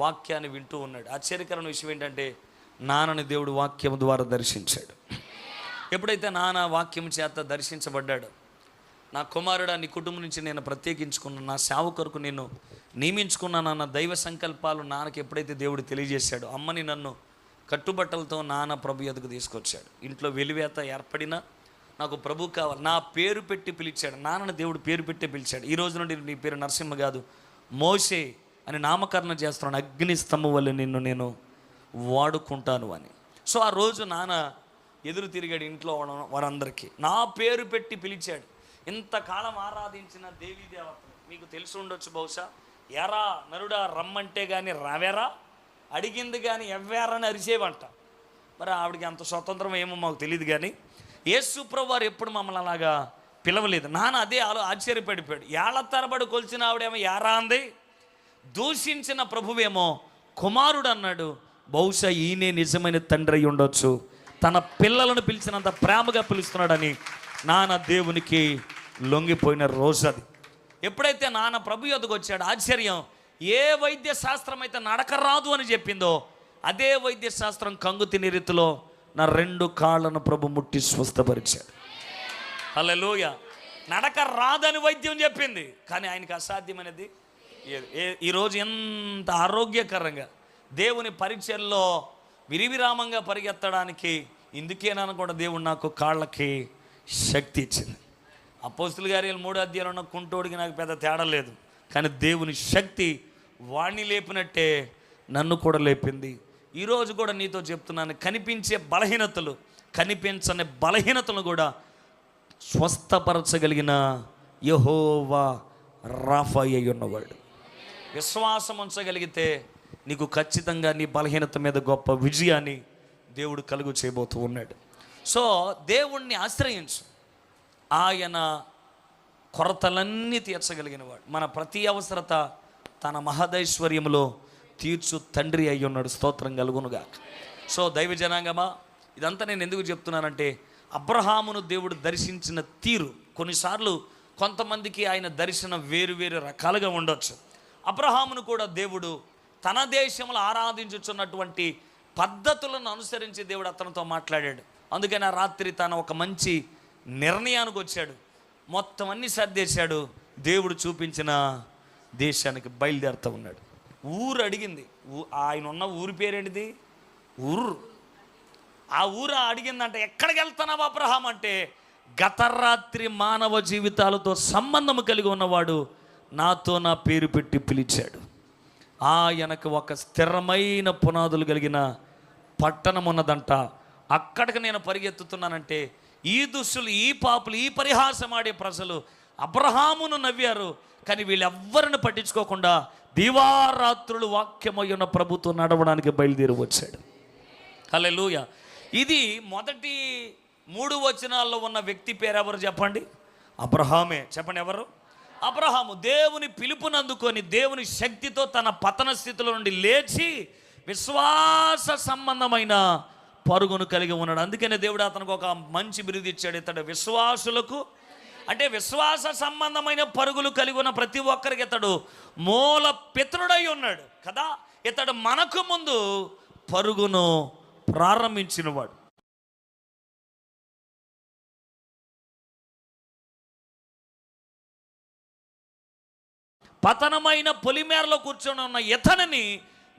వాక్యాన్ని వింటూ ఉన్నాడు. ఆశ్చర్యకరమైన విషయం ఏంటంటే నాన్నని దేవుడు వాక్యం ద్వారా దర్శించాడు. ఎప్పుడైతే నాన్న వాక్యం చేత దర్శించబడ్డాడు, నా కుమారుడా నీ కుటుంబం నుంచి నేను ప్రత్యేకించుకున్నాను, నా సేవ కొరకు నేను నియమించుకున్నానన్న దైవ సంకల్పాలు నాన్నకి ఎప్పుడైతే దేవుడు తెలియజేశాడు, అమ్మని నన్ను కట్టుబట్టలతో నాన్న ప్రభు ఎదుగు తీసుకొచ్చాడు. ఇంట్లో వెలివేత ఏర్పడినా నాకు ప్రభు కావాలి, నా పేరు పెట్టి పిలిచాడు. నాన్నని దేవుడు పేరు పెట్టి పిలిచాడు. ఈ రోజు నుండి నీ పేరు నరసింహ కాదు, మోషే అని నామకరణం చేస్తున్నాను. అగ్ని స్తంభం వల్ల నిన్ను నేను వాడుకుంటాను అని. సో ఆ రోజు నాన్న ఎదురు తిరిగాడు ఇంట్లో వారందరికీ. నా పేరు పెట్టి పిలిచాడు. ఇంతకాలం ఆరాధించిన దేవీ దేవతలు మీకు తెలిసి ఉండొచ్చు బహుశా. ఎరా నరుడా రమ్మంటే కానీ రావేరా, అడిగింది కానీ ఎవ్వేరని అరిచేవంట. మరి ఆవిడకి అంత స్వతంత్రం ఏమో మాకు తెలియదు. కానీ యేసు ప్రభు వారు ఎప్పుడు మమ్మల్ని అలాగా పిలవలేదు. నాన్న అదే ఆశ్చర్యపడిపోయాడు. ఏళ్ల తరబడి కొలిచిన ఆవిడేమో యారా అంది, దూషించిన ప్రభువేమో కుమారుడు అన్నాడు. బహుశా ఈయనే నిజమైన తండ్రి అయి ఉండొచ్చు, తన పిల్లలను పిలిచినంత ప్రేమగా పిలుస్తున్నాడని నాన్న దేవునికి లొంగిపోయిన రోజు అది. ఎప్పుడైతే నాన్న ప్రభు యొద్దకు వచ్చాడు, ఆశ్చర్యం, ఏ వైద్య శాస్త్రం అయితే నడక రాదు అని చెప్పిందో అదే వైద్య శాస్త్రం కంగు తినే రీతిలో నా 2 కాళ్ళను ప్రభు ముట్టి స్వస్థపరిచాడు. హల్లెలూయా. నడక రాదని వైద్యం చెప్పింది, కానీ ఆయనకి అసాధ్యమైనది ఈరోజు ఎంత ఆరోగ్యకరంగా దేవుని పరిచయంలో విరివిరామంగా పరిగెత్తడానికి ఇందుకేననుకోండి దేవుడు నాకు కాళ్ళకి శక్తి ఇచ్చింది. అపోస్తుల కార్యాలు 3వ అధ్యాయంలో కుంటోడికి నాకు పెద్ద తేడా లేదు, కానీ దేవుని శక్తి వాణ్ణి లేపినట్టే నన్ను కూడా లేపింది. ఈరోజు కూడా నీతో చెప్తున్నాను, కనిపించే బలహీనతలు, కనిపించని బలహీనతలను కూడా స్వస్థపరచగలిగిన యెహోవా రాఫా అయి ఉన్నవాడు. విశ్వాసం ఉంచగలిగితే నీకు ఖచ్చితంగా నీ బలహీనత మీద గొప్ప విజయాన్ని దేవుడు కలుగు చేయబోతూ ఉన్నాడు. సో దేవుణ్ణి ఆశ్రయించు. ఆయన కొరతలన్నీ తీర్చగలిగిన వాడు. మన ప్రతి అవసరత తన మహదైశ్వర్యంలో తీర్చు తండ్రి అయి ఉన్నాడు. స్తోత్రం కలుగునుగా. సో దైవ జనాంగమా, ఇదంతా నేను ఎందుకు చెప్తున్నానంటే అబ్రహామును దేవుడు దర్శించిన తీరు, కొన్నిసార్లు కొంతమందికి ఆయన దర్శనం వేరు వేరు రకాలుగా ఉండొచ్చు. అబ్రహామును కూడా దేవుడు తన దేశంలో ఆరాధించుచున్నటువంటి పద్ధతులను అనుసరించి దేవుడు అతనితో మాట్లాడాడు. అందుకని ఆ రాత్రి తను ఒక మంచి నిర్ణయానికి వచ్చాడు. మొత్తం అన్ని సర్దేశాడు. దేవుడు చూపించిన దేశానికి బయలుదేరుతూ ఉన్నాడు. ఊరు అడిగింది, ఆయన ఉన్న ఊరి పేరేంటిది? ఊరు. ఆ ఊరు అడిగిందంటే ఎక్కడికి వెళ్తున్నావు అబ్రహాం అంటే, గత రాత్రి మానవ జీవితాలతో సంబంధం కలిగి ఉన్నవాడు నాతో నా పేరు పెట్టి పిలిచాడు. ఆయనకు ఒక స్థిరమైన పునాదులు కలిగిన పట్టణం ఉన్నదంట. అక్కడికి నేను పరిగెత్తుతున్నానంటే ఈ దుష్టులు, ఈ పాపులు, ఈ పరిహాసం ఆడే ప్రజలు అబ్రహామును నవ్వారు, కానీ వీళ్ళెవ్వరిని పట్టించుకోకుండా దివారాత్రులు వాక్యమై ఉన్న ప్రభుతో నడవడానికి బయలుదేరి వచ్చాడు. హల్లెలూయా. ఇది మొదటి 3 వచనాల్లో ఉన్న వ్యక్తి పేరు ఎవరు చెప్పండి? అబ్రహామే. చెప్పండి ఎవరు? అబ్రహాము. దేవుని పిలుపునందుకొని దేవుని శక్తితో తన పతన స్థితిలో నుండి లేచి విశ్వాస సంబంధమైన పరుగును కలిగి ఉన్నాడు. అందుకనే దేవుడు అతనికి ఒక మంచి బిరుదు ఇచ్చాడు. ఇతడు విశ్వాసులకు, అంటే విశ్వాస సంబంధమైన పరుగులు కలిగి ఉన్న ప్రతి ఒక్కరికి ఇతడు మూల పితరుడై ఉన్నాడు కదా. ఇతడు మనకు ముందు పరుగును ప్రారంభించినవాడు. పతనమైన పొలిమేరలో కూర్చొని ఉన్న ఇతనిని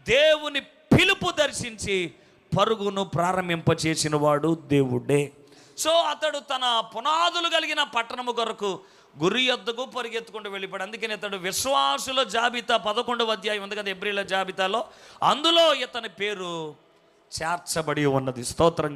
దేవుని పిలుపు దర్శించి పరుగును ప్రారంభింపచేసిన వాడు దేవుడే. సో అతడు తన పునాదులు కలిగిన పట్టణము కొరకు గురి యొద్దకు పరిగెత్తుకుంటూ వెళ్ళిపోయాడు. అందుకని ఇతడు విశ్వాసుల జాబితా 11వ అధ్యాయం ఉంది కదా, హెబ్రీయుల జాబితాలో, అందులో ఇతని పేరు చేర్చబడి ఉన్నది. స్తోత్రం.